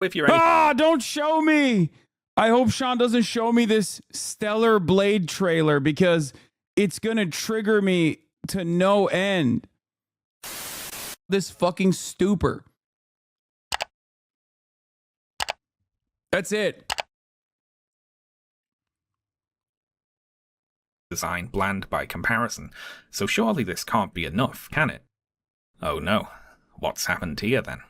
if you're any don't show me. I hope Sean doesn't show me this Stellar Blade trailer because it's going to trigger me to no end. This fucking stupor. That's it. design bland by comparison, so surely this can't be enough, can it? Oh no. What's happened here then?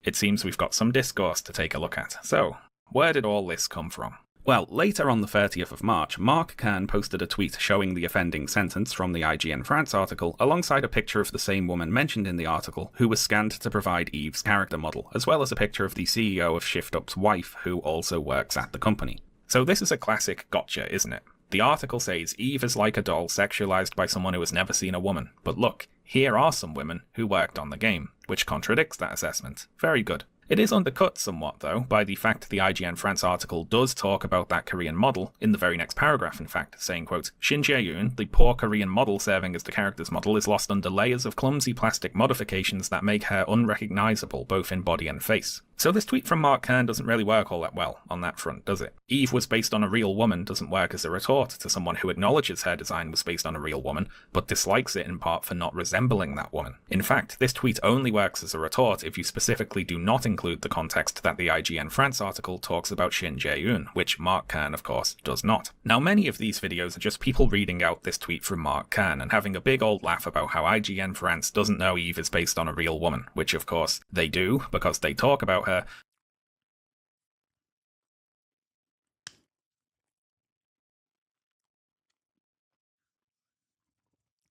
It seems we've got some discourse to take a look at. So, where did all this come from? Well, later on the 30th of March, Mark Kern posted a tweet showing the offending sentence from the IGN France article, alongside a picture of the same woman mentioned in the article, who was scanned to provide Eve's character model, as well as a picture of the CEO of ShiftUp's wife, who also works at the company. So this is a classic gotcha, isn't it? The article says Eve is like a doll sexualized by someone who has never seen a woman, but look, here are some women who worked on the game, which contradicts that assessment. Very good. It is undercut somewhat, though, by the fact the IGN France article does talk about that Korean model, in the very next paragraph in fact, saying, quote, Shin Jae-yoon, the poor Korean model serving as the character's model, is lost under layers of clumsy plastic modifications that make her unrecognizable both in body and face. So this tweet from Mark Kern doesn't really work all that well on that front, does it? Eve was based on a real woman doesn't work as a retort to someone who acknowledges her design was based on a real woman, but dislikes it in part for not resembling that woman. In fact, this tweet only works as a retort if you specifically do not include the context that the IGN France article talks about Shin Jae-yoon, which Mark Kern, of course, does not. Now, many of these videos are just people reading out this tweet from Mark Kern and having a big old laugh about how IGN France doesn't know Eve is based on a real woman, which of course they do, because they talk about her.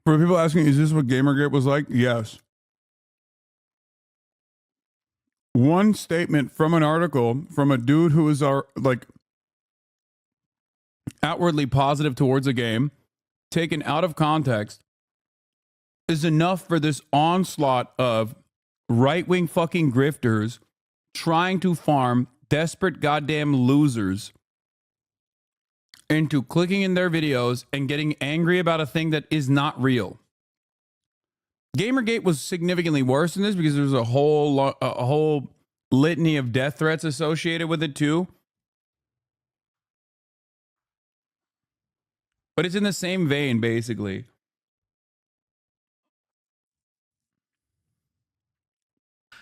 For people asking, is this what Gamergate was like? Yes. One statement from an article from a dude who is outwardly positive towards a game, taken out of context, is enough for this onslaught of right-wing fucking grifters trying to farm desperate goddamn losers into clicking in their videos and getting angry about a thing that is not real. Gamergate was significantly worse than this because there's a whole litany of death threats associated with it too. But it's in the same vein, basically.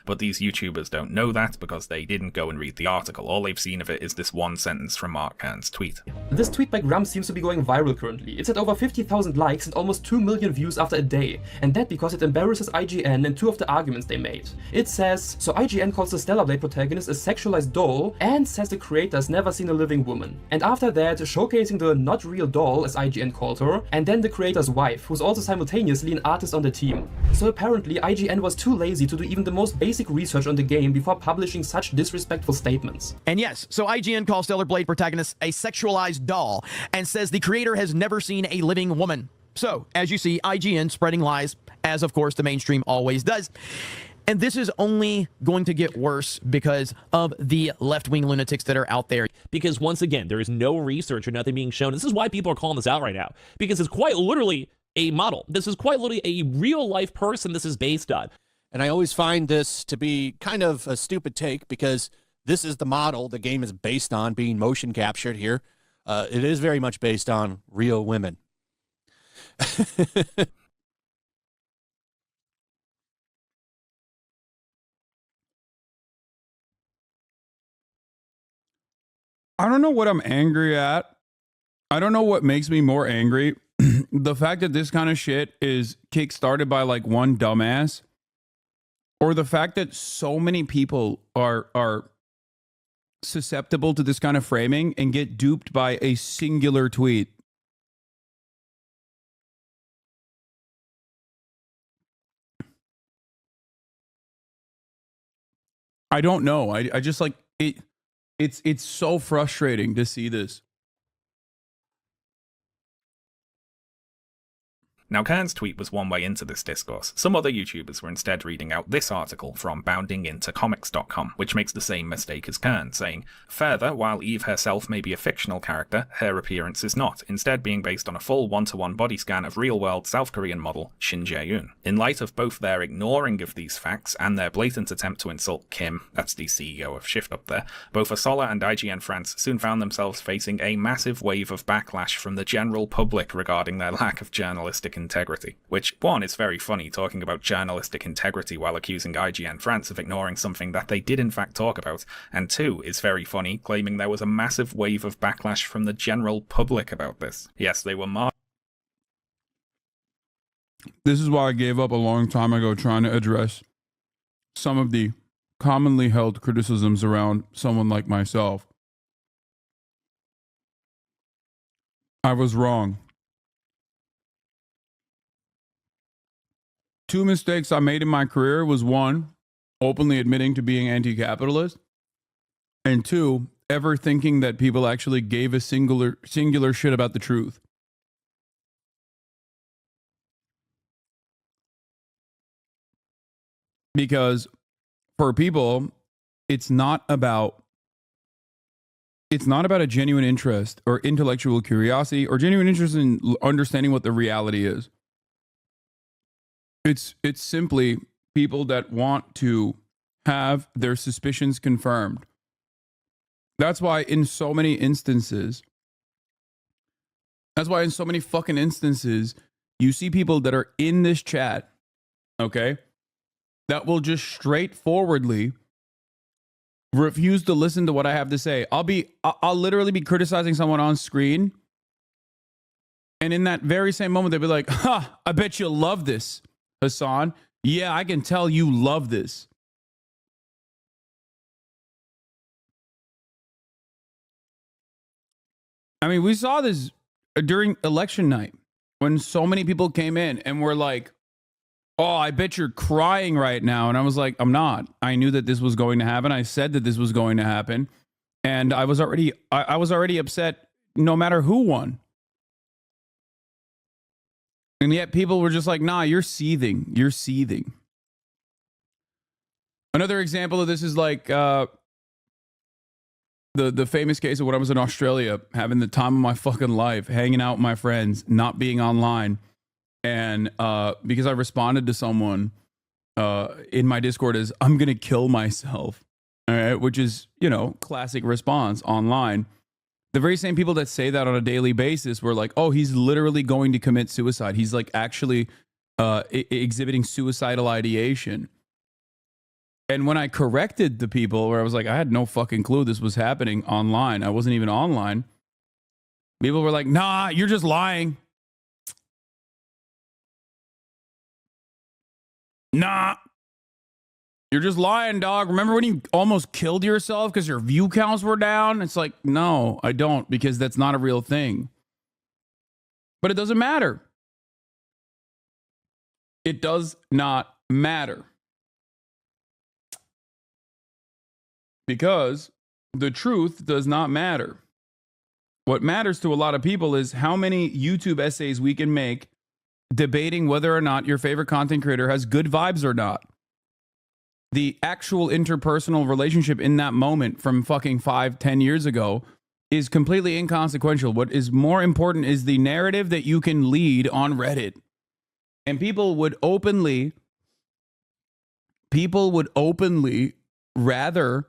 But these YouTubers don't know that because they didn't go and read the article. All they've seen of it is this one sentence from Mark Kern's tweet. This tweet by Grump seems to be going viral currently. It's at over 50,000 likes and almost 2 million views after a day. And that because it embarrasses IGN and two of the arguments they made. It says, so IGN calls the Stellar Blade protagonist a sexualized doll and says the creator's never seen a living woman. And after that, showcasing the not real doll, as IGN called her, and then the creator's wife, who's also simultaneously an artist on the team. So apparently IGN was too lazy to do even the most basic research on the game before publishing such disrespectful statements. And yes, so IGN calls Stellar Blade protagonist a sexualized doll and says the creator has never seen a living woman. So, as you see, IGN spreading lies, as of course the mainstream always does. And this is only going to get worse because of the left-wing lunatics that are out there. Because once again, there is no research or nothing being shown. This is why people are calling this out right now. Because it's quite literally a model. This is quite literally a real-life person this is based on. And I always find this to be kind of a stupid take because this is the model the game is based on, being motion captured here. It is very much based on real women. I don't know what I'm angry at. I don't know what makes me more angry. The fact that this kind of shit is kickstarted by like one dumbass, or the fact that so many people are susceptible to this kind of framing and get duped by a singular tweet. I don't know. I just like it. It's so frustrating to see this. Now, Kern's tweet was one way into this discourse. Some other YouTubers were instead reading out this article from boundingintocomics.com, which makes the same mistake as Kern, saying, further, while Eve herself may be a fictional character, her appearance is not, instead being based on a full one-to-one body scan of real-world South Korean model Shin Jae-yoon. In light of both their ignoring of these facts and their blatant attempt to insult Kim, that's the CEO of Shift Up there, both Asola and IGN France soon found themselves facing a massive wave of backlash from the general public regarding their lack of journalistic integrity. Which, one, is very funny talking about journalistic integrity while accusing IGN France of ignoring something that they did in fact talk about, and two, is very funny claiming there was a massive wave of backlash from the general public about this. Yes, they were This is why I gave up a long time ago trying to address some of the commonly held criticisms around someone like myself. I was wrong. 2 mistakes I made in my career was 1, openly admitting to being anti-capitalist, and 2, ever thinking that people actually gave a singular shit about the truth. Because for people, it's not about a genuine interest or intellectual curiosity or genuine interest in understanding what the reality is. It's simply people that want to have their suspicions confirmed. That's why in so many fucking instances, you see people that are in this chat, okay, that will just straightforwardly refuse to listen to what I have to say. I'll literally be criticizing someone on screen, and in that very same moment, they'll be like, "Ha, I bet you'll love this, Hasan. Yeah, I can tell you love this." I mean, we saw this during election night when so many people came in and were like, "Oh, I bet you're crying right now." And I was like, I'm not. I knew that this was going to happen. I said that this was going to happen. And I was already upset no matter who won. And yet people were just like, nah, you're seething. You're seething. Another example of this is like the famous case of when I was in Australia, having the time of my fucking life, hanging out with my friends, not being online. And because I responded to someone in my Discord as, I'm going to kill myself, all right, which is, classic response online. The very same people that say that on a daily basis were like, oh, he's literally going to commit suicide. He's like actually exhibiting suicidal ideation. And when I corrected the people where I was like, I had no fucking clue this was happening online. I wasn't even online. People were like, nah, you're just lying. Nah, you're just lying, dog. Remember when you almost killed yourself because your view counts were down? It's like, no, I don't, because that's not a real thing. But it doesn't matter. It does not matter. Because the truth does not matter. What matters to a lot of people is how many YouTube essays we can make debating whether or not your favorite content creator has good vibes or not. The actual interpersonal relationship in that moment from fucking 5-10 years ago is completely inconsequential. What is more important is the narrative that you can lead on Reddit. And people would openly rather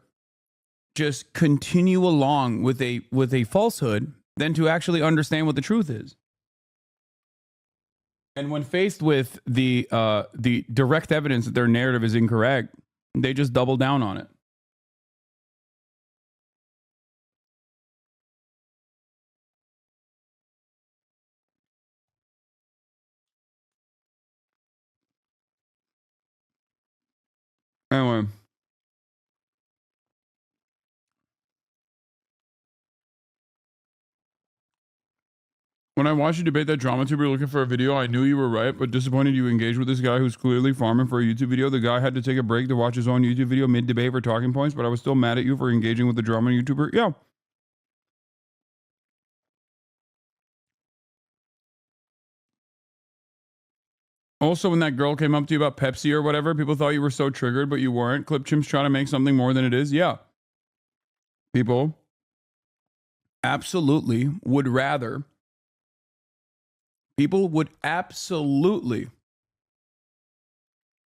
just continue along with a falsehood than to actually understand what the truth is. And when faced with the direct evidence that their narrative is incorrect, they just double down on it. Anyway. When I watched you debate that drama tuber looking for a video, I knew you were right, but disappointed you engaged with this guy who's clearly farming for a YouTube video. The guy had to take a break to watch his own YouTube video mid-debate for talking points, but I was still mad at you for engaging with the drama YouTuber. Yeah. Also, when that girl came up to you about Pepsi or whatever, people thought you were so triggered, but you weren't. Clip Chimp's trying to make something more than it is. Yeah. People absolutely would rather. People would absolutely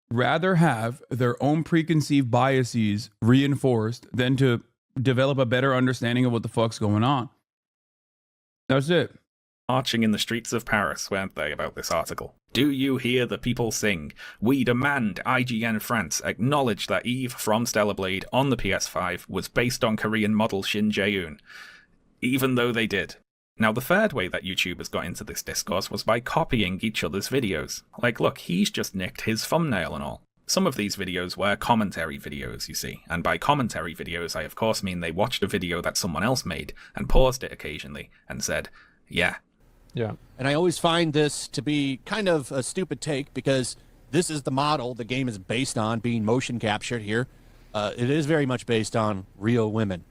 rather have their own preconceived biases reinforced than to develop a better understanding of what the fuck's going on. That's it. Marching in the streets of Paris, weren't they, about this article? Do you hear the people sing? We demand IGN France acknowledge that Eve from Stellar Blade on the PS5 was based on Korean model Shin Jae-eun. Even though they did. Now, the third way that YouTubers got into this discourse was by copying each other's videos. Like, look, he's just nicked his thumbnail and all. Some of these videos were commentary videos, you see, and by commentary videos I of course mean they watched a video that someone else made and paused it occasionally and said, yeah. Yeah. And I always find this to be kind of a stupid take because this is the model the game is based on, being motion captured here. It is very much based on real women.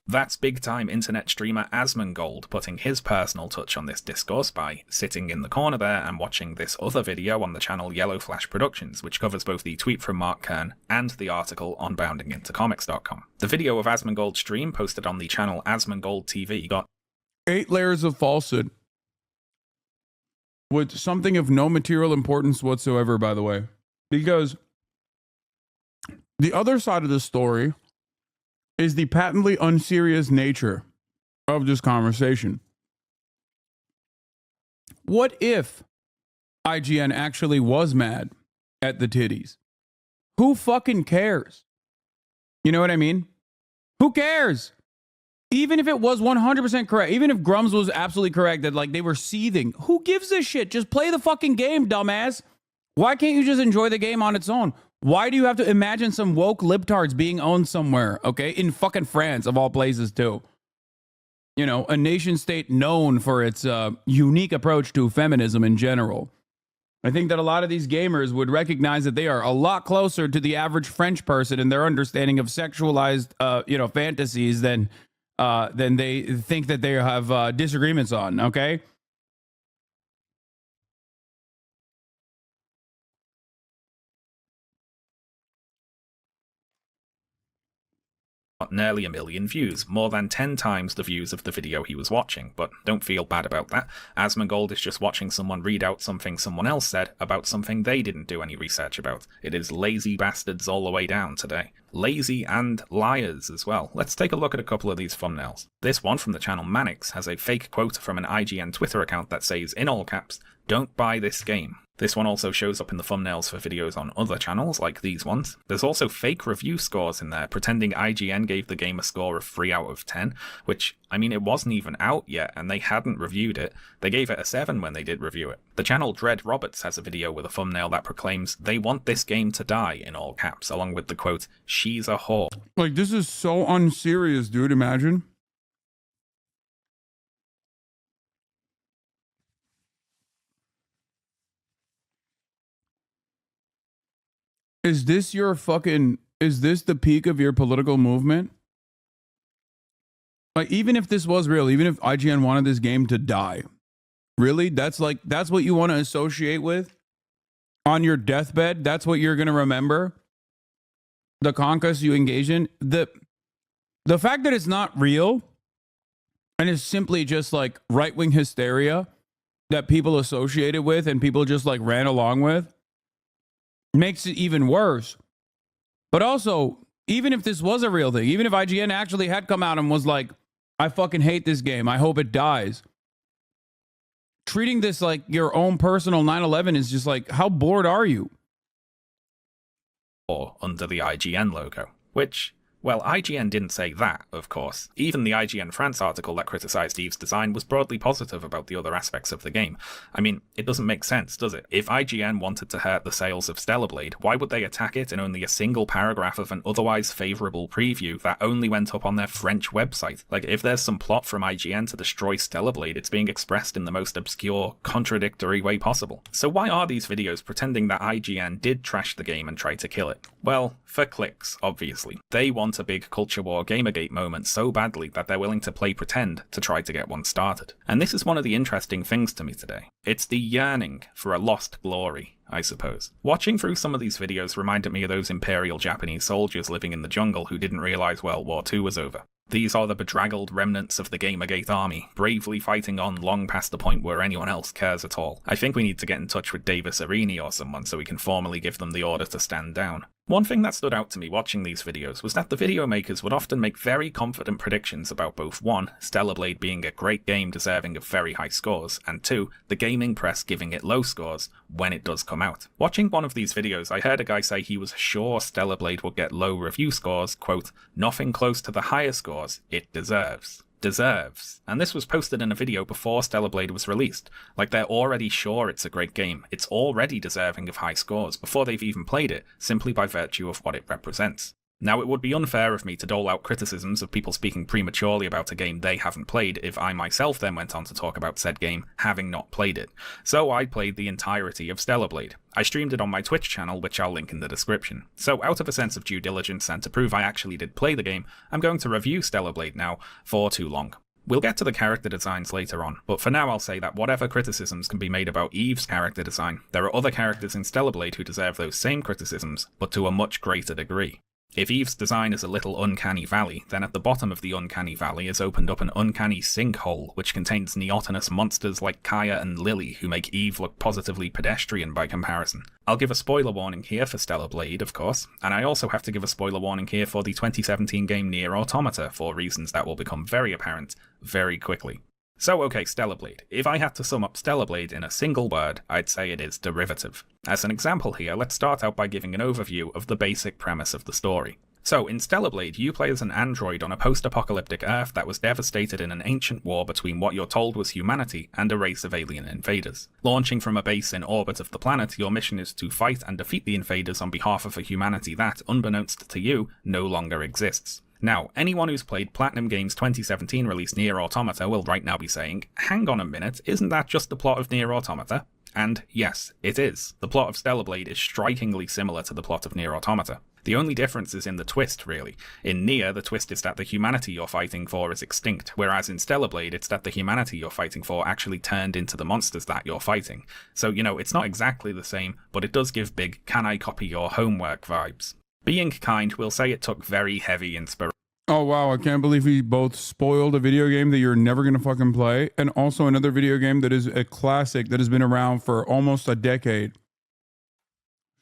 That's big-time internet streamer Asmongold putting his personal touch on this discourse by sitting in the corner there and watching this other video on the channel Yellow Flash Productions, which covers both the tweet from Mark Kern and the article on boundingintocomics.com. The video of Asmongold's stream, posted on the channel Asmongold TV, got 8 layers of falsehood with something of no material importance whatsoever, by the way. Because the other side of the story is the patently unserious nature of this conversation. What if IGN actually was mad at the titties? Who fucking cares? You know what I mean? Who cares? Even if it was 100% correct, even if Grums was absolutely correct that like they were seething, who gives a shit? Just play the fucking game, dumbass. Why can't you just enjoy the game on its own? Why do you have to imagine some woke libtards being owned somewhere, okay? In fucking France, of all places, too. You know, a nation state known for its unique approach to feminism in general. I think that a lot of these gamers would recognize that they are a lot closer to the average French person in their understanding of sexualized, fantasies than they think that they have disagreements on, okay? got nearly 1 million views, more than 10 times the views of the video he was watching, but don't feel bad about that. Asmongold is just watching someone read out something someone else said about something they didn't do any research about. It is lazy bastards all the way down today. Lazy and liars as well. Let's take a look at a couple of these thumbnails. This one from the channel Manix has a fake quote from an IGN Twitter account that says, in all caps, "Don't buy this game." This one also shows up in the thumbnails for videos on other channels, like these ones. There's also fake review scores in there, pretending IGN gave the game a score of 3 out of 10, which, I mean, it wasn't even out yet, and they hadn't reviewed it. They gave it a 7 when they did review it. The channel Dread Roberts has a video with a thumbnail that proclaims, "They want this game to die," in all caps, along with the quote, "She's a whore." Like, this is so unserious, dude, imagine. Is this the peak of your political movement? Like, even if this was real, even if IGN wanted this game to die, really? That's what you want to associate with? On your deathbed, that's what you're going to remember? The conquest you engage in? The fact that it's not real and it's simply just like right-wing hysteria that people associate it with and people just like ran along with makes it even worse. But also, even if this was a real thing, even if IGN actually had come out and was like, "I fucking hate this game, I hope it dies," treating this like your own personal 9/11 is just like, how bored are you? Or under the IGN logo, which, well, IGN didn't say that, of course. Even the IGN France article that criticised Eve's design was broadly positive about the other aspects of the game. I mean, it doesn't make sense, does it? If IGN wanted to hurt the sales of Stellar Blade, why would they attack it in only a single paragraph of an otherwise favourable preview that only went up on their French website? Like, if there's some plot from IGN to destroy Stellar Blade, it's being expressed in the most obscure, contradictory way possible. So why are these videos pretending that IGN did trash the game and try to kill it? Well, for clicks, obviously. They want want a big culture war Gamergate moment so badly that they're willing to play pretend to try to get one started. And this is one of the interesting things to me today. It's the yearning for a lost glory, I suppose. Watching through some of these videos reminded me of those Imperial Japanese soldiers living in the jungle who didn't realize World War II was over. These are the bedraggled remnants of the Gamergate army, bravely fighting on long past the point where anyone else cares at all. I think we need to get in touch with Davis Arini or someone so we can formally give them the order to stand down. One thing that stood out to me watching these videos was that the video makers would often make very confident predictions about both 1. Stellar Blade being a great game deserving of very high scores, and 2. The gaming press giving it low scores when it does come out. Watching one of these videos, I heard a guy say he was sure Stellar Blade would get low review scores, quote, nothing close to the higher scores it deserves. And this was posted in a video before Stellar Blade was released. Like, they're already sure it's a great game. It's already deserving of high scores before they've even played it, simply by virtue of what it represents. Now, it would be unfair of me to dole out criticisms of people speaking prematurely about a game they haven't played if I myself then went on to talk about said game having not played it. So I played the entirety of Stellar Blade. I streamed it on my Twitch channel, which I'll link in the description. So out of a sense of due diligence and to prove I actually did play the game, I'm going to review Stellar Blade now for too long. We'll get to the character designs later on, but for now I'll say that whatever criticisms can be made about Eve's character design, there are other characters in Stellar Blade who deserve those same criticisms, but to a much greater degree. If Eve's design is a little uncanny valley, then at the bottom of the uncanny valley is opened up an uncanny sinkhole which contains neotenous monsters like Kaya and Lily who make Eve look positively pedestrian by comparison. I'll give a spoiler warning here for Stellar Blade, of course, and I also have to give a spoiler warning here for the 2017 game Nier Automata for reasons that will become very apparent very quickly. So okay, Stellar Blade. If I had to sum up Stellar Blade in a single word, I'd say it is derivative. As an example here, let's start out by giving an overview of the basic premise of the story. So, in Stellar Blade, you play as an android on a post-apocalyptic Earth that was devastated in an ancient war between what you're told was humanity and a race of alien invaders. Launching from a base in orbit of the planet, your mission is to fight and defeat the invaders on behalf of a humanity that, unbeknownst to you, no longer exists. Now, anyone who's played Platinum Games' 2017 release Nier Automata will right now be saying, hang on a minute, isn't that just the plot of Nier Automata? And yes, it is. The plot of Stellar Blade is strikingly similar to the plot of Nier Automata. The only difference is in the twist, really. In Nier, the twist is that the humanity you're fighting for is extinct, whereas in Stellar Blade, it's that the humanity you're fighting for actually turned into the monsters that you're fighting. So, it's not exactly the same, but it does give big, can I copy your homework vibes. Being kind, we'll say it took very heavy inspiration. Oh wow, I can't believe we both spoiled a video game that you're never gonna fucking play, and also another video game that is a classic that has been around for almost a decade.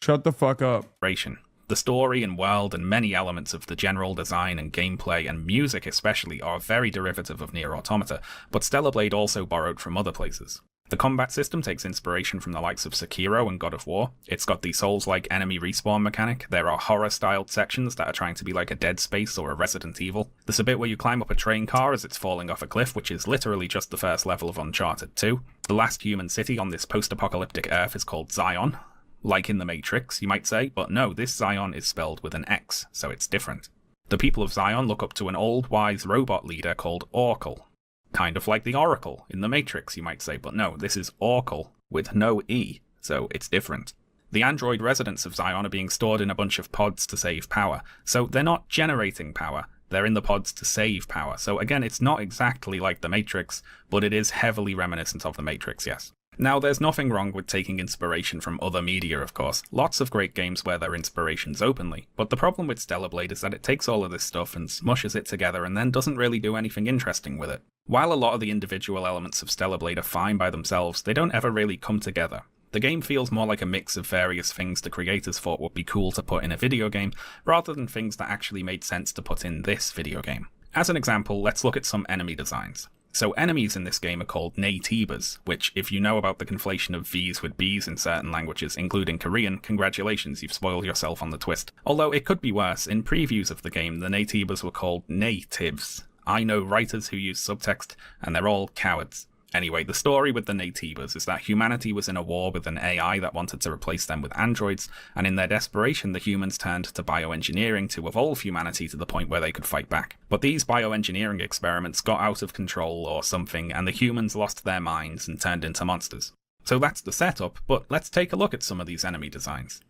Shut the fuck up. The story and world and many elements of the general design and gameplay and music especially are very derivative of Nier Automata, but Stellar Blade also borrowed from other places. The combat system takes inspiration from the likes of Sekiro and God of War. It's got the Souls-like enemy respawn mechanic. There are horror-styled sections that are trying to be like a Dead Space or a Resident Evil. There's a bit where you climb up a train car as it's falling off a cliff, which is literally just the first level of Uncharted 2. The last human city on this post-apocalyptic Earth is called Zion. Like in The Matrix, you might say, but no, this Zion is spelled with an X, so it's different. The people of Zion look up to an old, wise robot leader called Oracle. Kind of like the Oracle in The Matrix, you might say, but no, this is Oracle with no E, so it's different. The android residents of Zion are being stored in a bunch of pods to save power, so they're not generating power, they're in the pods to save power. So again, it's not exactly like The Matrix, but it is heavily reminiscent of The Matrix, yes. Now, there's nothing wrong with taking inspiration from other media, of course. Lots of great games wear their inspirations openly, but the problem with Stellar Blade is that it takes all of this stuff and smushes it together and then doesn't really do anything interesting with it. While a lot of the individual elements of Stellar Blade are fine by themselves, they don't ever really come together. The game feels more like a mix of various things the creators thought would be cool to put in a video game, rather than things that actually made sense to put in this video game. As an example, let's look at some enemy designs. So enemies in this game are called Naytibas, which, if you know about the conflation of V's with B's in certain languages, including Korean, congratulations, you've spoiled yourself on the twist. Although it could be worse, in previews of the game, the Naytibas were called Natives. I know writers who use subtext, and they're all cowards. Anyway, the story with the Naytibas is that humanity was in a war with an AI that wanted to replace them with androids, and in their desperation the humans turned to bioengineering to evolve humanity to the point where they could fight back. But these bioengineering experiments got out of control or something, and the humans lost their minds and turned into monsters. So that's the setup, but let's take a look at some of these enemy designs.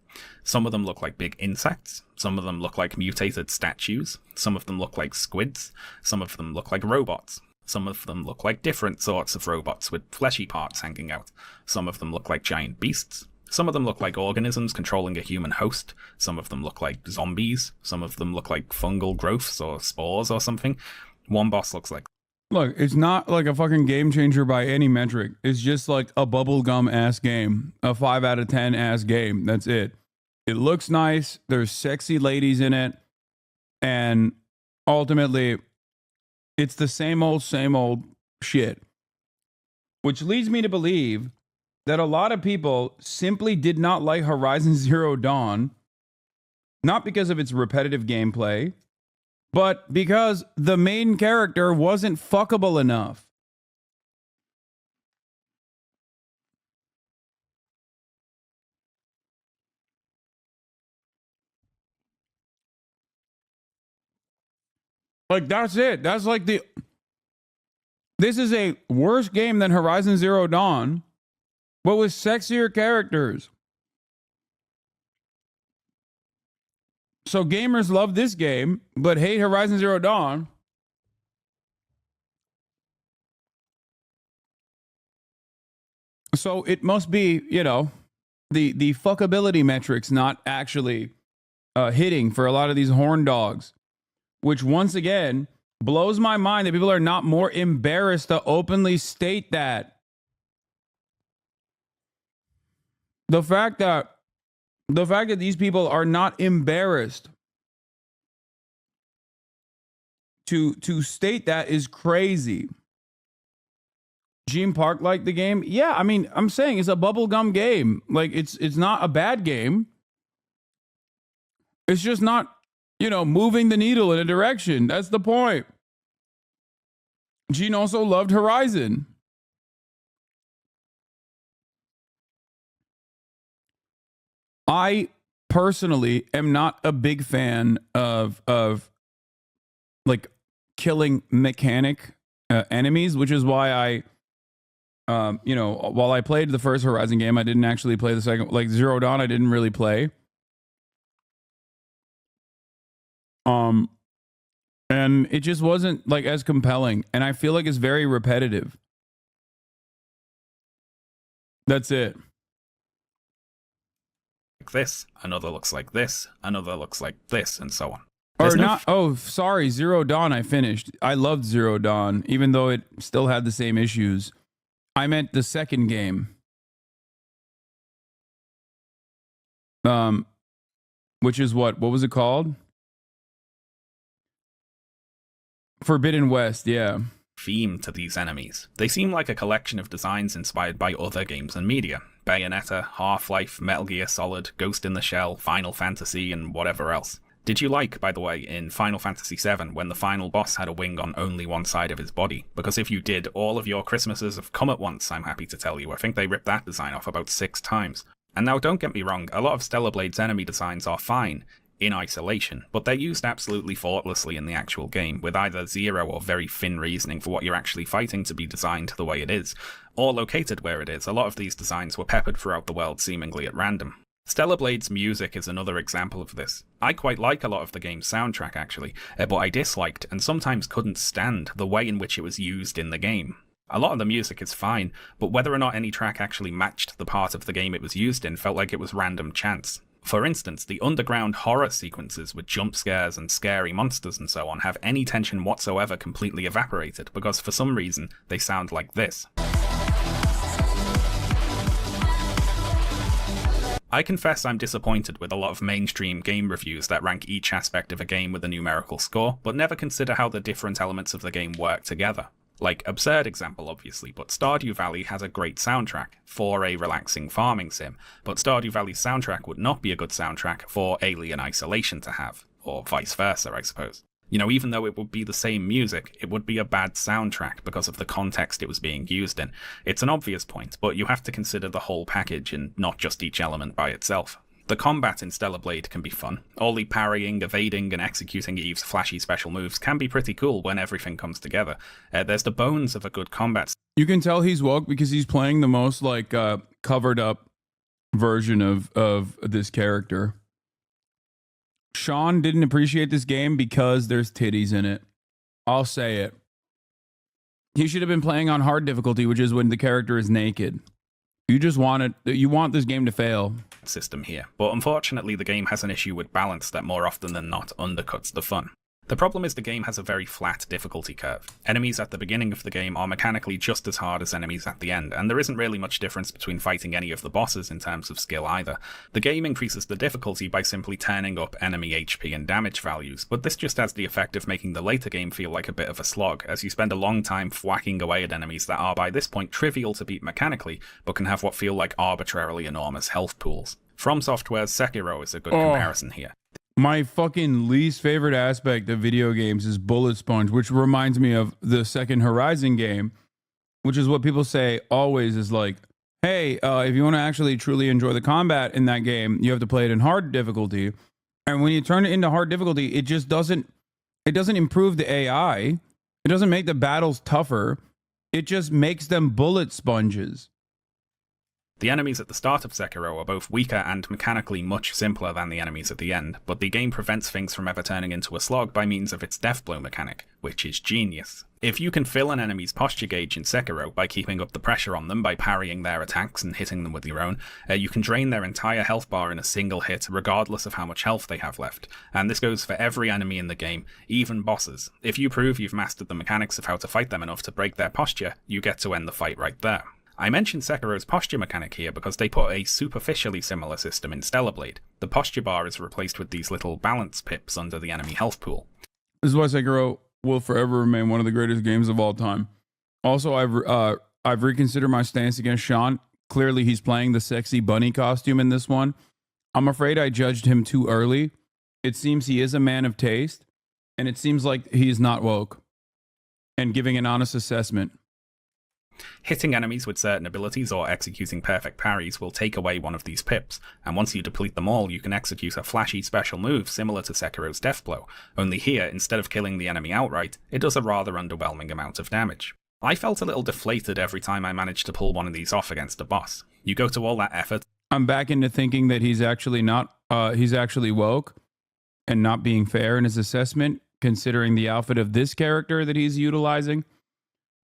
Some of them look like big insects, some of them look like mutated statues, some of them look like squids, some of them look like robots, some of them look like different sorts of robots with fleshy parts hanging out, some of them look like giant beasts, some of them look like organisms controlling a human host, some of them look like zombies, some of them look like fungal growths or spores or something. One boss looks like... Look, it's not like a fucking game changer by any metric. It's just like a bubblegum ass game, a 5 out of 10 ass game. That's it. It looks nice. There's sexy ladies in it. And ultimately, it's the same old shit. Which leads me to believe that a lot of people simply did not like Horizon Zero Dawn, not because of its repetitive gameplay, but because the main character wasn't fuckable enough. Like, that's it. That's like the... This is a worse game than Horizon Zero Dawn, but with sexier characters. So gamers love this game, but hate Horizon Zero Dawn. So it must be, you know, the fuckability metrics not actually hitting for a lot of these horn dogs, which once again blows my mind that people are not more embarrassed to openly state that. The fact that these people are not embarrassed to state that is crazy. Gene Park liked the game. Yeah, I mean, I'm saying it's a bubblegum game. Like, it's not a bad game. It's just not, you know, moving the needle in a direction. That's the point. Gene also loved Horizon. I personally am not a big fan of like killing mechanic enemies, which is why I, you know, while I played the first Horizon game, I didn't actually play the second. Like Zero Dawn, I didn't really play. And it just wasn't like as compelling, and I feel like it's very repetitive. That's it. like this, another looks like this, another looks like this, and so on. Or not. Oh, sorry. Zero Dawn, I finished. I loved Zero Dawn, even though it still had the same issues. I meant the second game. Which is what was it called? Forbidden West, yeah. Theme to these enemies. They seem like a collection of designs inspired by other games and media. Bayonetta, Half-Life, Metal Gear Solid, Ghost in the Shell, Final Fantasy, and whatever else. Did you like, by the way, in Final Fantasy VII, when the final boss had a wing on only one side of his body? Because if you did, all of your Christmases have come at once, I'm happy to tell you. I think they ripped that design off about 6 times. And now, don't get me wrong, a lot of Stellar Blade's enemy designs are fine in isolation, but they're used absolutely thoughtlessly in the actual game, with either zero or very thin reasoning for what you're actually fighting to be designed the way it is, or located where it is. A lot of these designs were peppered throughout the world seemingly at random. Stellar Blade's music is another example of this. I quite like a lot of the game's soundtrack actually, but I disliked and sometimes couldn't stand the way in which it was used in the game. A lot of the music is fine, but whether or not any track actually matched the part of the game it was used in felt like it was random chance. For instance, the underground horror sequences with jump scares and scary monsters and so on have any tension whatsoever completely evaporated, because for some reason they sound like this. I confess I'm disappointed with a lot of mainstream game reviews that rank each aspect of a game with a numerical score, but never consider how the different elements of the game work together. Like, absurd example obviously, but Stardew Valley has a great soundtrack for a relaxing farming sim, but Stardew Valley's soundtrack would not be a good soundtrack for Alien Isolation to have, or vice versa, I suppose. You know, even though it would be the same music, it would be a bad soundtrack because of the context it was being used in. It's an obvious point, but you have to consider the whole package and not just each element by itself. The combat in Stellar Blade can be fun. All the parrying, evading, and executing Eve's flashy special moves can be pretty cool when everything comes together. There's the bones of a good combat. You can tell he's woke because he's playing the most like covered up version of this character. Sean didn't appreciate this game because there's titties in it. I'll say it. He should have been playing on hard difficulty, which is when the character is naked. You want this game to fail. System here, but unfortunately the game has an issue with balance that more often than not undercuts the fun. The problem is the game has a very flat difficulty curve. Enemies at the beginning of the game are mechanically just as hard as enemies at the end, and there isn't really much difference between fighting any of the bosses in terms of skill either. The game increases the difficulty by simply turning up enemy HP and damage values, but this just has the effect of making the later game feel like a bit of a slog, as you spend a long time whacking away at enemies that are by this point trivial to beat mechanically, but can have what feel like arbitrarily enormous health pools. From Software's Sekiro is a good comparison here. My fucking least favorite aspect of video games is bullet sponge, which reminds me of the second Horizon game, which is what people say always is like, hey, if you want to actually truly enjoy the combat in that game, you have to play it in hard difficulty. And when you turn it into hard difficulty, it just doesn't improve the AI. It doesn't make the battles tougher. It just makes them bullet sponges. The enemies at the start of Sekiro are both weaker and mechanically much simpler than the enemies at the end, but the game prevents things from ever turning into a slog by means of its death blow mechanic, which is genius. If you can fill an enemy's posture gauge in Sekiro by keeping up the pressure on them by parrying their attacks and hitting them with your own, you can drain their entire health bar in a single hit regardless of how much health they have left. And this goes for every enemy in the game, even bosses. If you prove you've mastered the mechanics of how to fight them enough to break their posture, you get to end the fight right there. I mentioned Sekiro's posture mechanic here because they put a superficially similar system in Stellar Blade. The posture bar is replaced with these little balance pips under the enemy health pool. This is why Sekiro will forever remain one of the greatest games of all time. Also, I've reconsidered my stance against Sean. Clearly, he's playing the sexy bunny costume in this one. I'm afraid I judged him too early. It seems he is a man of taste, and it seems like he's not woke and giving an honest assessment. Hitting enemies with certain abilities or executing perfect parries will take away one of these pips, and once you deplete them all, you can execute a flashy special move similar to Sekiro's Death Blow, only here, instead of killing the enemy outright, it does a rather underwhelming amount of damage. I felt a little deflated every time I managed to pull one of these off against a boss. You go to all that effort. I'm back into thinking that he's actually woke and not being fair in his assessment, considering the outfit of this character that he's utilizing.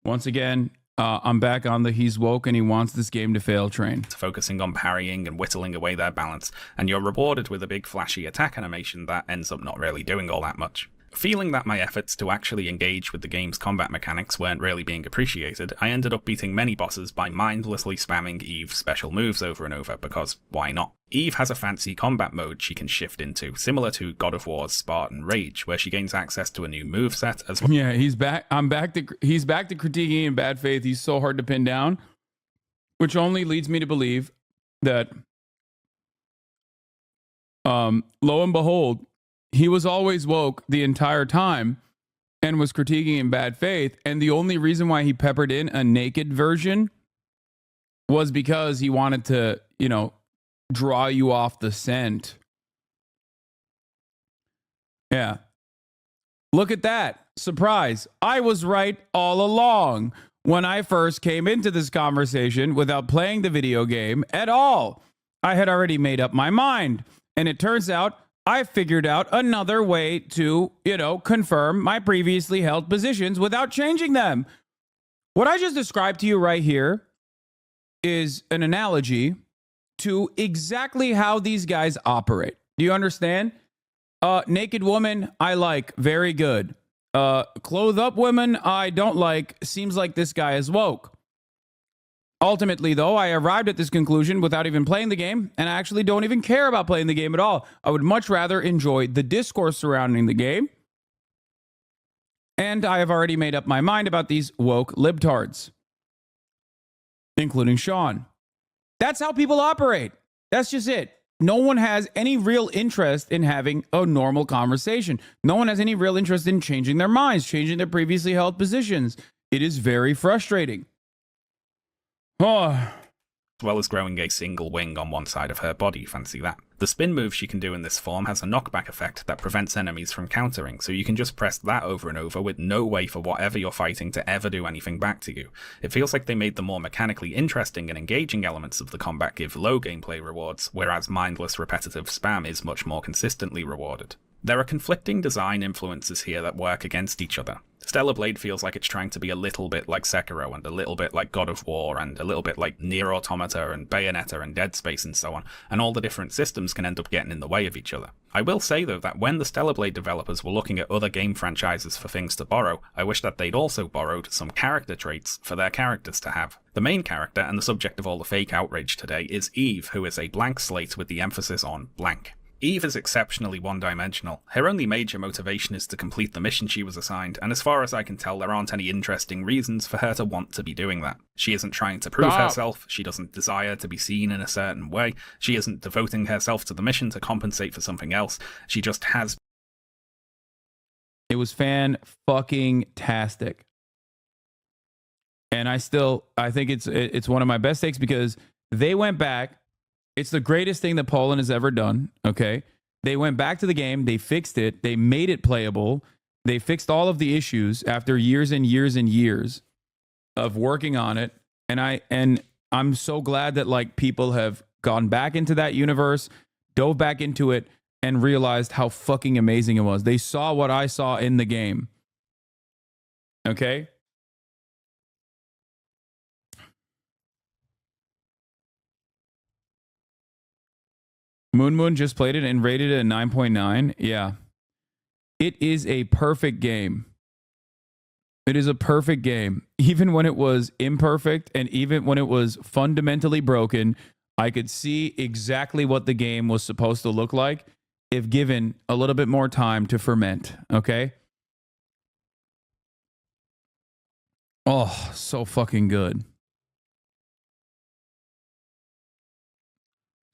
Once again, I'm back on the he's woke and he wants this game to fail train. Focusing on parrying and whittling away their balance, and you're rewarded with a big flashy attack animation that ends up not really doing all that much. Feeling that my efforts to actually engage with the game's combat mechanics weren't really being appreciated, I ended up beating many bosses by mindlessly spamming Eve's special moves over and over, because why not? Eve has a fancy combat mode she can shift into, similar to God of War's Spartan Rage, where she gains access to a new moveset as well. Yeah, he's back to critiquing in bad faith. He's so hard to pin down, which only leads me to believe that, lo and behold, he was always woke the entire time and was critiquing in bad faith. And the only reason why he peppered in a naked version was because he wanted to, draw you off the scent. Yeah. Look at that. Surprise. I was right all along when I first came into this conversation without playing the video game at all. I had already made up my mind. And it turns out I figured out another way to, confirm my previously held positions without changing them. What I just described to you right here is an analogy to exactly how these guys operate. Do you understand? Naked woman, I like. Very good. Clothed up women, I don't like. Seems like this guy is woke. Ultimately, though, I arrived at this conclusion without even playing the game, and I actually don't even care about playing the game at all. I would much rather enjoy the discourse surrounding the game. And I have already made up my mind about these woke libtards, including Sean. That's how people operate. That's just it. No one has any real interest in having a normal conversation. No one has any real interest in changing their minds, changing their previously held positions. It is very frustrating. Oh, as well as growing a single wing on one side of her body, fancy that. The spin move she can do in this form has a knockback effect that prevents enemies from countering, so you can just press that over and over with no way for whatever you're fighting to ever do anything back to you. It feels like they made the more mechanically interesting and engaging elements of the combat give low gameplay rewards, whereas mindless repetitive spam is much more consistently rewarded. There are conflicting design influences here that work against each other. Stellar Blade feels like it's trying to be a little bit like Sekiro and a little bit like God of War and a little bit like Nier Automata and Bayonetta and Dead Space and so on, and all the different systems can end up getting in the way of each other. I will say though that when the Stellar Blade developers were looking at other game franchises for things to borrow, I wish that they'd also borrowed some character traits for their characters to have. The main character and the subject of all the fake outrage today is Eve, who is a blank slate with the emphasis on blank. Eve is exceptionally one-dimensional. Her only major motivation is to complete the mission she was assigned, and as far as I can tell, there aren't any interesting reasons for her to want to be doing that. She isn't trying to prove herself, she doesn't desire to be seen in a certain way, she isn't devoting herself to the mission to compensate for something else, she just has. It was fan-fucking-tastic. And I think it's one of my best takes because they went back. It's the greatest thing that Poland has ever done, okay? They went back to the game, they fixed it, they made it playable, they fixed all of the issues after years and years and years of working on it. And I'm so glad that like people have gone back into that universe, dove back into it, and realized how fucking amazing it was. They saw what I saw in the game. Okay? Moon just played it and rated it a 9.9. Yeah. It is a perfect game. It is a perfect game. Even when it was imperfect and even when it was fundamentally broken, I could see exactly what the game was supposed to look like if given a little bit more time to ferment. Okay? Oh, so fucking good.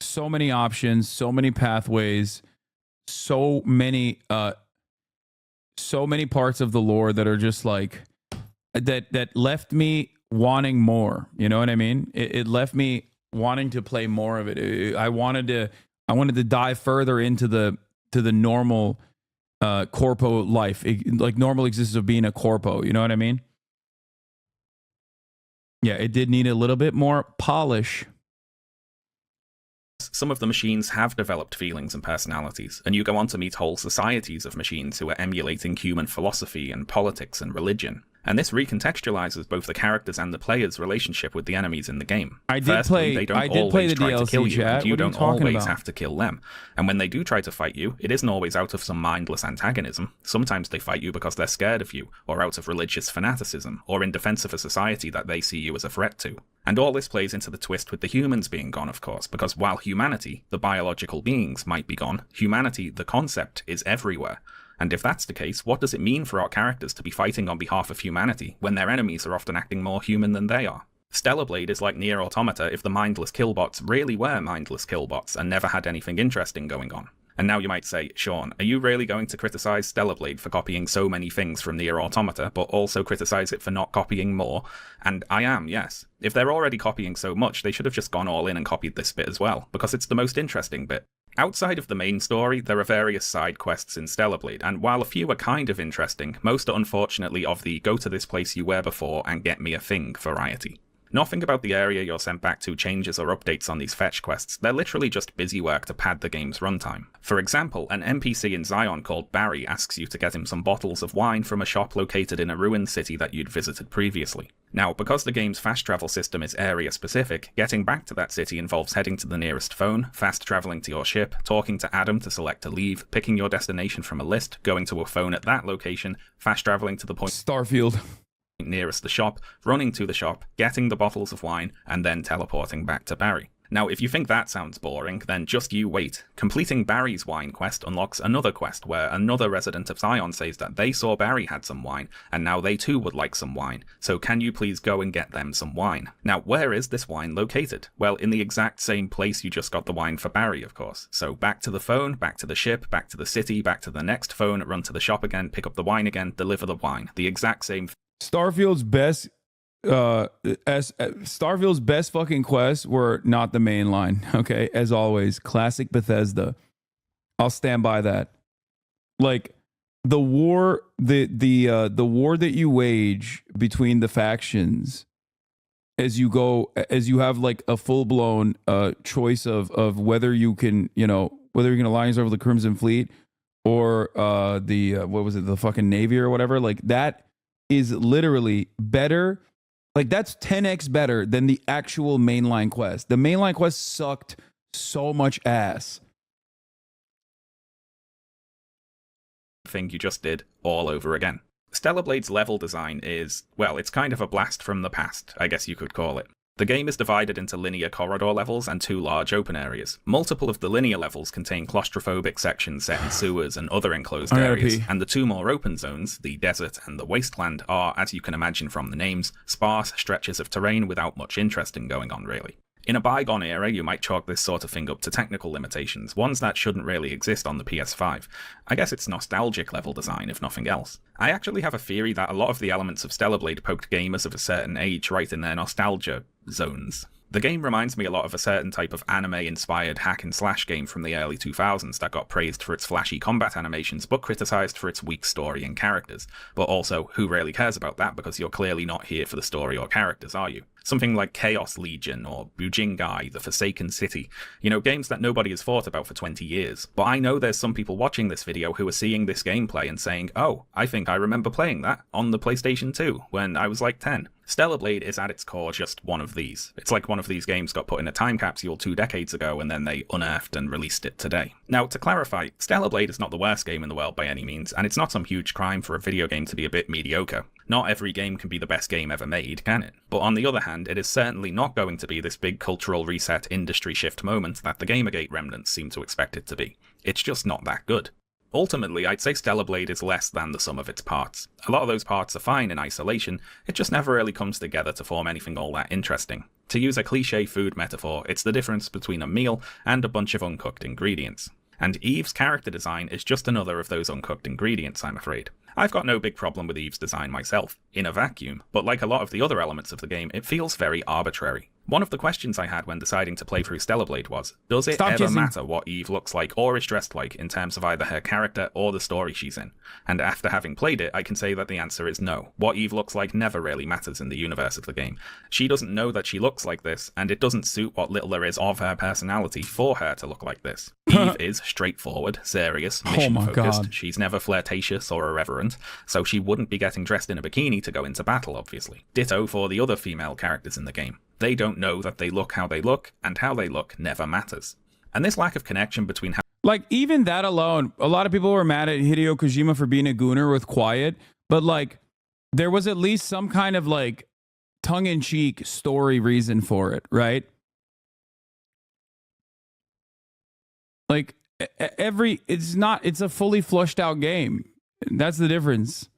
So many options, so many pathways, so many parts of the lore that are just like that left me wanting more. You know what I mean? It left me wanting to play more of it. I wanted to dive further into the normal corpo life, like normal existence of being a corpo. You know what I mean? Yeah, it did need a little bit more polish. Some of the machines have developed feelings and personalities, and you go on to meet whole societies of machines who are emulating human philosophy and politics and religion. And this recontextualizes both the characters and the player's relationship with the enemies in the game. They don't always try to kill you, chat. and you don't always have to kill them. And when they do try to fight you, it isn't always out of some mindless antagonism. Sometimes they fight you because they're scared of you, or out of religious fanaticism, or in defense of a society that they see you as a threat to. And all this plays into the twist with the humans being gone, of course, because while humanity, the biological beings, might be gone, humanity, the concept, is everywhere. And if that's the case, what does it mean for our characters to be fighting on behalf of humanity when their enemies are often acting more human than they are? Stellar Blade is like Nier Automata if the mindless killbots really were mindless killbots and never had anything interesting going on. And now you might say, Sean, are you really going to criticize Stellar Blade for copying so many things from Nier Automata, but also criticize it for not copying more? And I am, yes. If they're already copying so much, they should have just gone all in and copied this bit as well, because it's the most interesting bit. Outside of the main story, there are various side quests in Stellar Blade, and while a few are kind of interesting, most are unfortunately of the go to this place you were before and get me a thing variety. Nothing about the area you're sent back to changes or updates on these fetch quests, they're literally just busy work to pad the game's runtime. For example, an NPC in Zion called Barry asks you to get him some bottles of wine from a shop located in a ruined city that you'd visited previously. Now, because the game's fast travel system is area specific, getting back to that city involves heading to the nearest phone, fast traveling to your ship, talking to Adam to select a leave, picking your destination from a list, going to a phone at that location, fast traveling to the point Starfield nearest the shop, running to the shop, getting the bottles of wine, and then teleporting back to Barry. Now, if you think that sounds boring, then just you wait. Completing Barry's wine quest unlocks another quest where another resident of Zion says that they saw Barry had some wine, and now they too would like some wine. So can you please go and get them some wine? Now, where is this wine located? Well, in the exact same place you just got the wine for Barry, of course. So back to the phone, back to the ship, back to the city, back to the next phone, run to the shop again, pick up the wine again, deliver the wine. The exact same Starfield's best as Starfield's best fucking quests were not the main line. Okay, as always, classic Bethesda. I'll stand by that. Like the war, the war that you wage between the factions as you go, as you have like a full blown choice of whether you can, whether you can align yourself with the Crimson Fleet or what was it, the fucking Navy or whatever. Like that is literally better. Like that's 10x better than the actual mainline quest. The mainline quest sucked so much ass. Thing you just did all over again. Stellar Blade's level design is, well, it's kind of a blast from the past, I guess you could call it. The game is divided into linear corridor levels and 2 large open areas. Multiple of the linear levels contain claustrophobic sections set in sewers and other enclosed areas, and the 2 more open zones, the desert and the wasteland, are, as you can imagine from the names, sparse stretches of terrain without much interesting going on really. In a bygone era, you might chalk this sort of thing up to technical limitations, ones that shouldn't really exist on the PS5. I guess it's nostalgic level design, if nothing else. I actually have a theory that a lot of the elements of Stellar Blade poked gamers of a certain age right in their nostalgia zones. The game reminds me a lot of a certain type of anime-inspired hack-and-slash game from the early 2000s that got praised for its flashy combat animations but criticised for its weak story and characters. But also, who really cares about that because you're clearly not here for the story or characters, are you? Something like Chaos Legion or Bujingai, The Forsaken City. Games that nobody has thought about for 20 years. But I know there's some people watching this video who are seeing this gameplay and saying, oh, I think I remember playing that on the PlayStation 2 when I was like 10. Stellar Blade is at its core just one of these. It's like one of these games got put in a time capsule 2 decades ago and then they unearthed and released it today. Now, to clarify, Stellar Blade is not the worst game in the world by any means, and it's not some huge crime for a video game to be a bit mediocre. Not every game can be the best game ever made, can it? But on the other hand, it is certainly not going to be this big cultural reset industry shift moment that the Gamergate remnants seem to expect it to be. It's just not that good. Ultimately, I'd say Stellar Blade is less than the sum of its parts. A lot of those parts are fine in isolation, it just never really comes together to form anything all that interesting. To use a cliché food metaphor, it's the difference between a meal and a bunch of uncooked ingredients. And Eve's character design is just another of those uncooked ingredients, I'm afraid. I've got no big problem with Eve's design myself, in a vacuum, but like a lot of the other elements of the game, it feels very arbitrary. One of the questions I had when deciding to play through Stellar Blade was, does it ever matter what Eve looks like or is dressed like in terms of either her character or the story she's in? And after having played it, I can say that the answer is no. What Eve looks like never really matters in the universe of the game. She doesn't know that she looks like this, and it doesn't suit what little there is of her personality for her to look like this. Eve is straightforward, serious, mission-focused. She's never flirtatious or irreverent, so she wouldn't be getting dressed in a bikini to go into battle, obviously. Ditto for the other female characters in the game. They don't know that they look how they look, and how they look never matters. And this lack of connection between how... Like, even that alone, a lot of people were mad at Hideo Kojima for being a gooner with Quiet, but, like, there was at least some kind of, like, tongue-in-cheek story reason for it, right? Like, it's a fully flushed out game. That's the difference.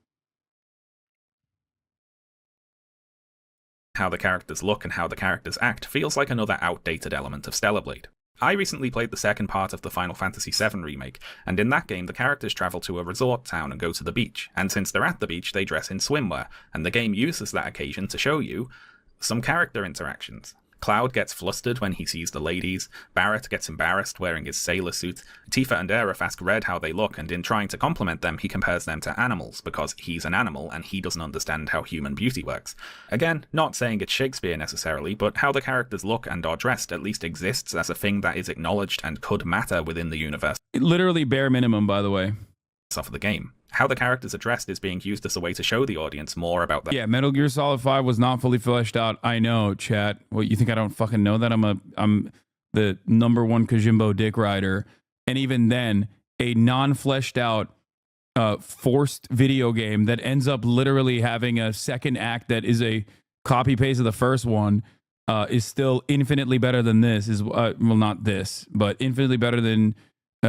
How the characters look and how the characters act feels like another outdated element of Stellar Blade. I recently played the second part of the Final Fantasy VII remake, and in that game the characters travel to a resort town and go to the beach, and since they're at the beach they dress in swimwear, and the game uses that occasion to show you some character interactions. Cloud gets flustered when he sees the ladies, Barrett gets embarrassed wearing his sailor suit, Tifa and Aerith ask Red how they look, and in trying to compliment them he compares them to animals, because he's an animal and he doesn't understand how human beauty works. Again, not saying it's Shakespeare necessarily, but how the characters look and are dressed at least exists as a thing that is acknowledged and could matter within the universe. Literally bare minimum, by the way. Of the game. How the characters are dressed is being used as a way to show the audience more about them. Yeah, Metal Gear Solid 5 was not fully fleshed out. I know, chat. What, you think I don't fucking know that? I'm the #1 Kojimbo dick rider. And even then, a non-fleshed out forced video game that ends up literally having a second act that is a copy paste of the first one is still infinitely better than this. Well, not this, but infinitely better than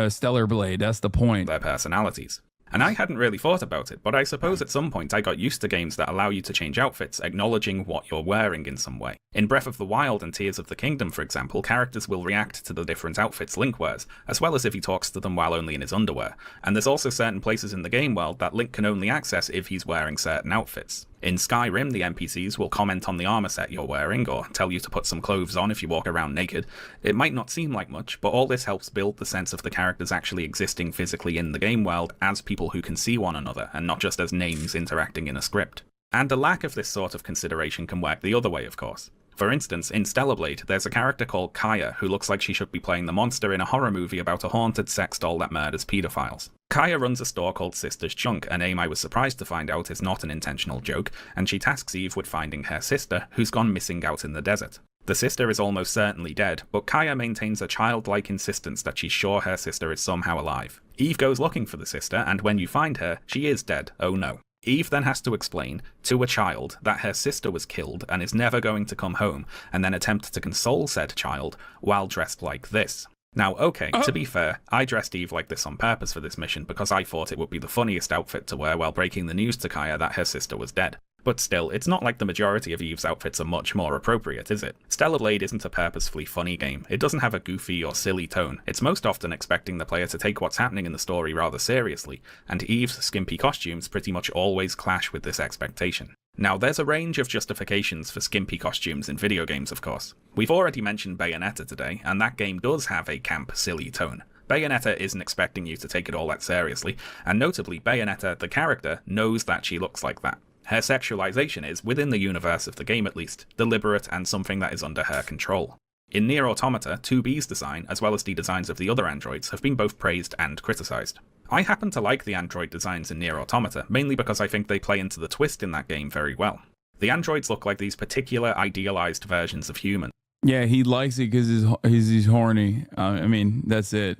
Stellar Blade. That's the point. Their personalities. And I hadn't really thought about it, but I suppose at some point I got used to games that allow you to change outfits, acknowledging what you're wearing in some way. In Breath of the Wild and Tears of the Kingdom, for example, characters will react to the different outfits Link wears, as well as if he talks to them while only in his underwear. And there's also certain places in the game world that Link can only access if he's wearing certain outfits. In Skyrim, the NPCs will comment on the armor set you're wearing, or tell you to put some clothes on if you walk around naked. It might not seem like much, but all this helps build the sense of the characters actually existing physically in the game world as people who can see one another, and not just as names interacting in a script. And a lack of this sort of consideration can work the other way, of course. For instance, in Stellar Blade, there's a character called Kaya who looks like she should be playing the monster in a horror movie about a haunted sex doll that murders pedophiles. Kaya runs a store called Sister's Chunk, a name I was surprised to find out is not an intentional joke, and she tasks Eve with finding her sister, who's gone missing out in the desert. The sister is almost certainly dead, but Kaya maintains a childlike insistence that she's sure her sister is somehow alive. Eve goes looking for the sister, and when you find her, she is dead, oh no. Eve then has to explain to a child that her sister was killed and is never going to come home, and then attempt to console said child while dressed like this. Now, okay, to be fair, I dressed Eve like this on purpose for this mission because I thought it would be the funniest outfit to wear while breaking the news to Kaya that her sister was dead. But still, it's not like the majority of Eve's outfits are much more appropriate, is it? Stellar Blade isn't a purposefully funny game. It doesn't have a goofy or silly tone. It's most often expecting the player to take what's happening in the story rather seriously, and Eve's skimpy costumes pretty much always clash with this expectation. Now, there's a range of justifications for skimpy costumes in video games, of course. We've already mentioned Bayonetta today, and that game does have a camp, silly tone. Bayonetta isn't expecting you to take it all that seriously, and notably, Bayonetta, the character, knows that she looks like that. Her sexualization is, within the universe of the game at least, deliberate and something that is under her control. In Nier Automata, 2B's design, as well as the designs of the other androids, have been both praised and criticized. I happen to like the android designs in Nier Automata, mainly because I think they play into the twist in that game very well. The androids look like these particular idealized versions of humans. Yeah, he likes it because he's horny. I mean, that's it.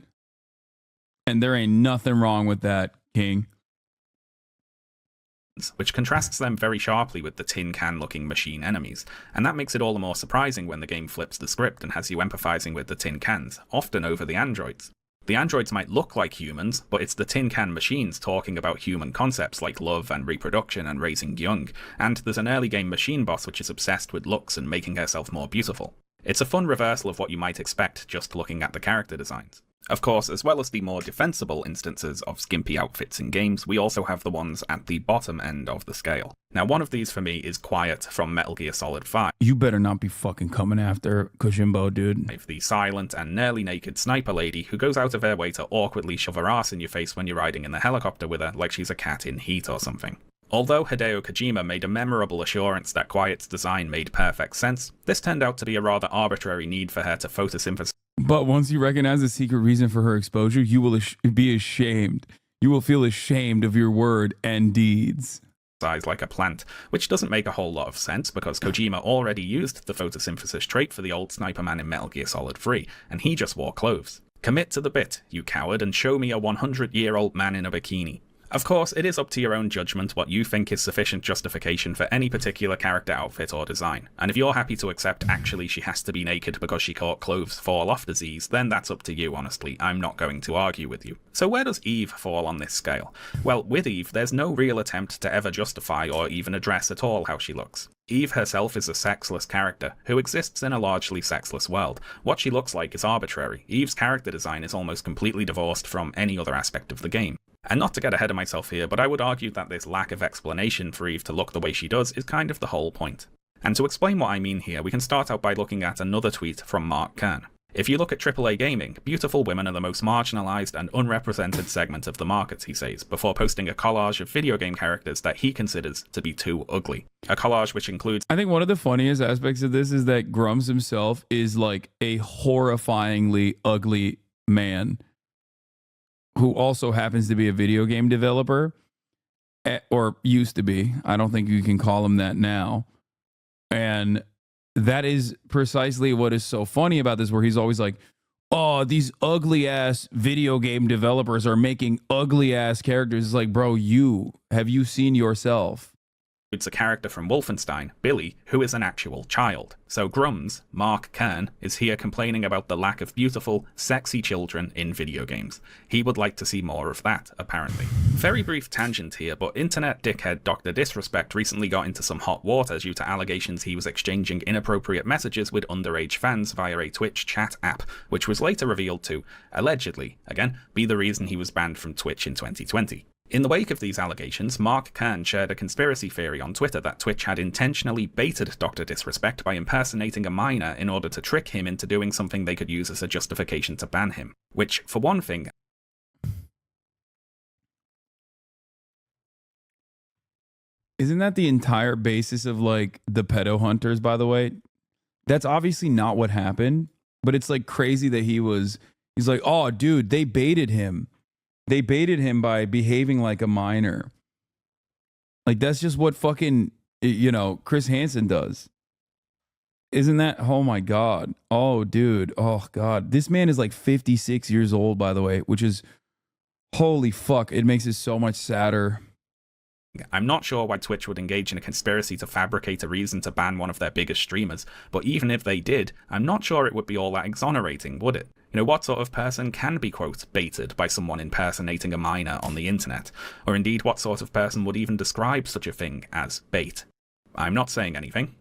And there ain't nothing wrong with that, King. Which contrasts them very sharply with the tin can looking machine enemies, and that makes it all the more surprising when the game flips the script and has you empathizing with the tin cans, often over the androids. The androids might look like humans, but it's the tin can machines talking about human concepts like love and reproduction and raising young, and there's an early game machine boss which is obsessed with looks and making herself more beautiful. It's a fun reversal of what you might expect just looking at the character designs. Of course, as well as the more defensible instances of skimpy outfits in games, we also have the ones at the bottom end of the scale. Now, one of these for me is Quiet from Metal Gear Solid 5. You better not be fucking coming after Kushimbo, dude. The silent and nearly naked sniper lady who goes out of her way to awkwardly shove her ass in your face when you're riding in the helicopter with her like she's a cat in heat or something. Although Hideo Kojima made a memorable assurance that Quiet's design made perfect sense, this turned out to be a rather arbitrary need for her to photosynthesize. But once you recognize the secret reason for her exposure, you will be ashamed. You will feel ashamed of your word and deeds. Like a plant, which doesn't make a whole lot of sense because Kojima already used the photosynthesis trait for the old sniper man in Metal Gear Solid 3, and he just wore clothes. Commit to the bit, you coward, and show me a 100-year-old man in a bikini. Of course, it is up to your own judgment what you think is sufficient justification for any particular character outfit or design, and if you're happy to accept actually she has to be naked because she caught clothes fall off disease, then that's up to you, honestly. I'm not going to argue with you. So where does Eve fall on this scale? Well, with Eve, there's no real attempt to ever justify or even address at all how she looks. Eve herself is a sexless character, who exists in a largely sexless world. What she looks like is arbitrary. Eve's character design is almost completely divorced from any other aspect of the game. And not to get ahead of myself here, but I would argue that this lack of explanation for Eve to look the way she does is kind of the whole point. And to explain what I mean here, we can start out by looking at another tweet from Mark Kern. If you look at AAA gaming, beautiful women are the most marginalized and unrepresented segment of the market, he says, before posting a collage of video game characters that he considers to be too ugly. A collage which includes... I think one of the funniest aspects of this is that Grumps himself is like a horrifyingly ugly man who also happens to be a video game developer, or used to be. I don't think you can call him that now. And that is precisely what is so funny about this, where he's always like, oh, these ugly ass video game developers are making ugly ass characters. It's like, bro, have you seen yourself? It's a character from Wolfenstein, Billy, who is an actual child. So Grums, Mark Kern, is here complaining about the lack of beautiful, sexy children in video games. He would like to see more of that, apparently. Very brief tangent here, but internet dickhead Dr. Disrespect recently got into some hot water due to allegations he was exchanging inappropriate messages with underage fans via a Twitch chat app, which was later revealed to, allegedly, again, be the reason he was banned from Twitch in 2020. In the wake of these allegations, Mark Kern shared a conspiracy theory on Twitter that Twitch had intentionally baited Dr. Disrespect by impersonating a minor in order to trick him into doing something they could use as a justification to ban him. Which, for one thing, isn't that the entire basis of like the pedo hunters, by the way? That's obviously not what happened, but it's like crazy that he's like, oh, dude, they baited him. They baited him by behaving like a minor. Like, that's just what fucking, Chris Hansen does. Isn't that? Oh, my God. Oh, dude. Oh, God. This man is like 56 years old, by the way, which is, holy fuck. It makes it so much sadder. I'm not sure why Twitch would engage in a conspiracy to fabricate a reason to ban one of their biggest streamers, but even if they did, I'm not sure it would be all that exonerating, would it? What sort of person can be, quote, baited by someone impersonating a minor on the internet? Or indeed, what sort of person would even describe such a thing as bait? I'm not saying anything.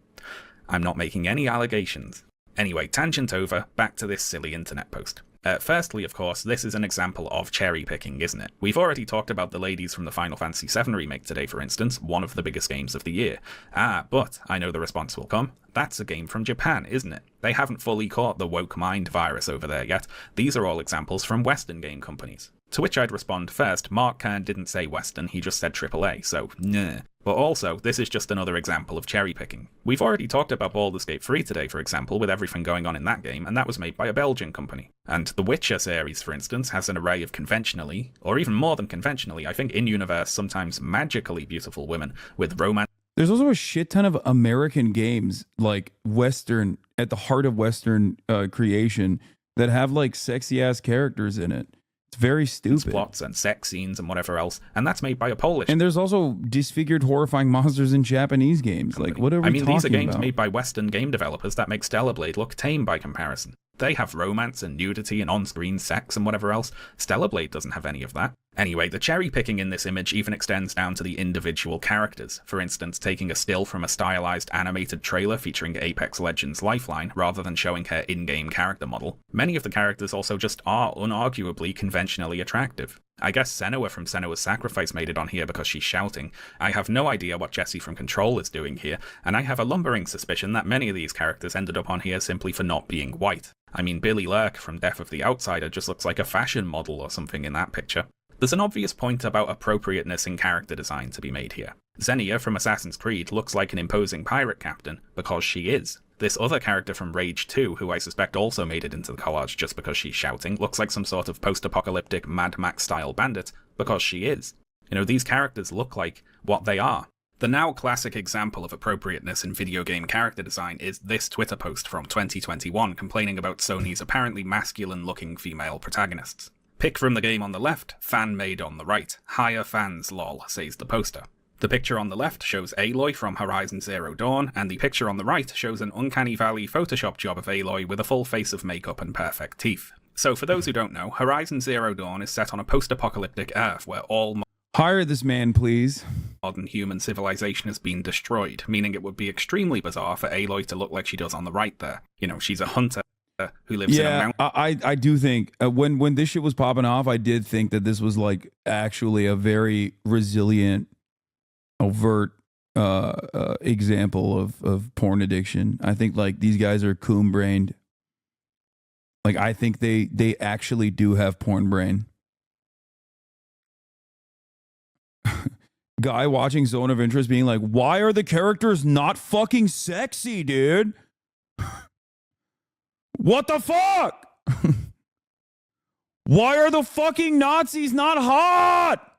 I'm not making any allegations. Anyway, tangent over, back to this silly internet post. Firstly, of course, this is an example of cherry picking, isn't it? We've already talked about the ladies from the Final Fantasy VII Remake today, for instance, one of the biggest games of the year. But I know the response will come. That's a game from Japan, isn't it? They haven't fully caught the woke mind virus over there yet. These are all examples from Western game companies. To which I'd respond first, Mark Kern didn't say Western, he just said AAA, so nah. But also, this is just another example of cherry picking. We've already talked about Baldur's Gate 3 today, for example, with everything going on in that game, and that was made by a Belgian company. And the Witcher series, for instance, has an array of conventionally, or even more than conventionally, I think in-universe, sometimes magically beautiful women with romance. There's also a shit ton of American games, like Western, at the heart of Western creation, that have like sexy ass characters in it. It's very stupid. Plots and sex scenes and whatever else, and that's made by a Polish. And there's also disfigured, horrifying monsters in Japanese games. company. Like, what are we talking about? These are games made by Western game developers that make Stellar Blade look tame by comparison. They have romance and nudity and on-screen sex and whatever else. Stellar Blade doesn't have any of that. Anyway, the cherry picking in this image even extends down to the individual characters. For instance, taking a still from a stylized animated trailer featuring Apex Legends Lifeline rather than showing her in-game character model. Many of the characters also just are unarguably conventionally attractive. I guess Senua from Senua's Sacrifice made it on here because she's shouting. I have no idea what Jessie from Control is doing here, and I have a lumbering suspicion that many of these characters ended up on here simply for not being white. I mean, Billy Lurk from Death of the Outsider just looks like a fashion model or something in that picture. There's an obvious point about appropriateness in character design to be made here. Xenia from Assassin's Creed looks like an imposing pirate captain because she is. This other character from Rage 2, who I suspect also made it into the collage just because she's shouting, looks like some sort of post-apocalyptic Mad Max-style bandit because she is. These characters look like what they are. The now classic example of appropriateness in video game character design is this Twitter post from 2021 complaining about Sony's apparently masculine-looking female protagonists. Pick from the game on the left, fan made on the right. Higher fans lol, says the poster. The picture on the left shows Aloy from Horizon Zero Dawn, and the picture on the right shows an Uncanny Valley Photoshop job of Aloy with a full face of makeup and perfect teeth. So for those who don't know, Horizon Zero Dawn is set on a post-apocalyptic Earth where all Hire this man, please. modern human civilization has been destroyed, meaning it would be extremely bizarre for Aloy to look like she does on the right there. She's a hunter who lives in a mountain. I do think when this shit was popping off, I did think that this was like actually a very resilient, overt example of porn addiction. I think like these guys are coon brained. Like I think they actually do have porn brain. Guy watching Zone of Interest being like, why are the characters not fucking sexy, dude? What the fuck? Why are the fucking Nazis not hot?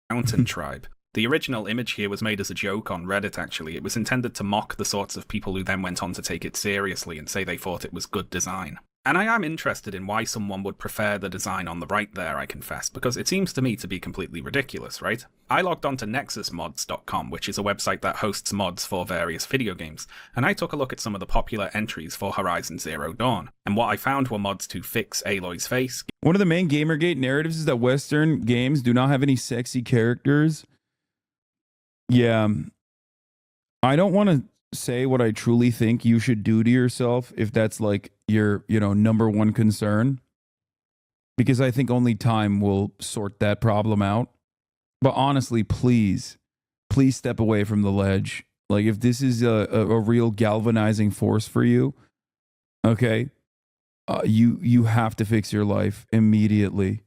Mountain tribe. The original image here was made as a joke on Reddit, actually. It was intended to mock the sorts of people who then went on to take it seriously and say they thought it was good design. And I am interested in why someone would prefer the design on the right there, I confess, because it seems to me to be completely ridiculous, right? I logged on to nexusmods.com, which is a website that hosts mods for various video games, and I took a look at some of the popular entries for Horizon Zero Dawn, and what I found were mods to fix Aloy's face. One of the main Gamergate narratives is that Western games do not have any sexy characters. Yeah. I don't want to say what I truly think you should do to yourself if that's like your, number one concern. because I think only time will sort that problem out. But honestly, please step away from the ledge. Like, if this is a real galvanizing force for you, okay, you have to fix your life immediately.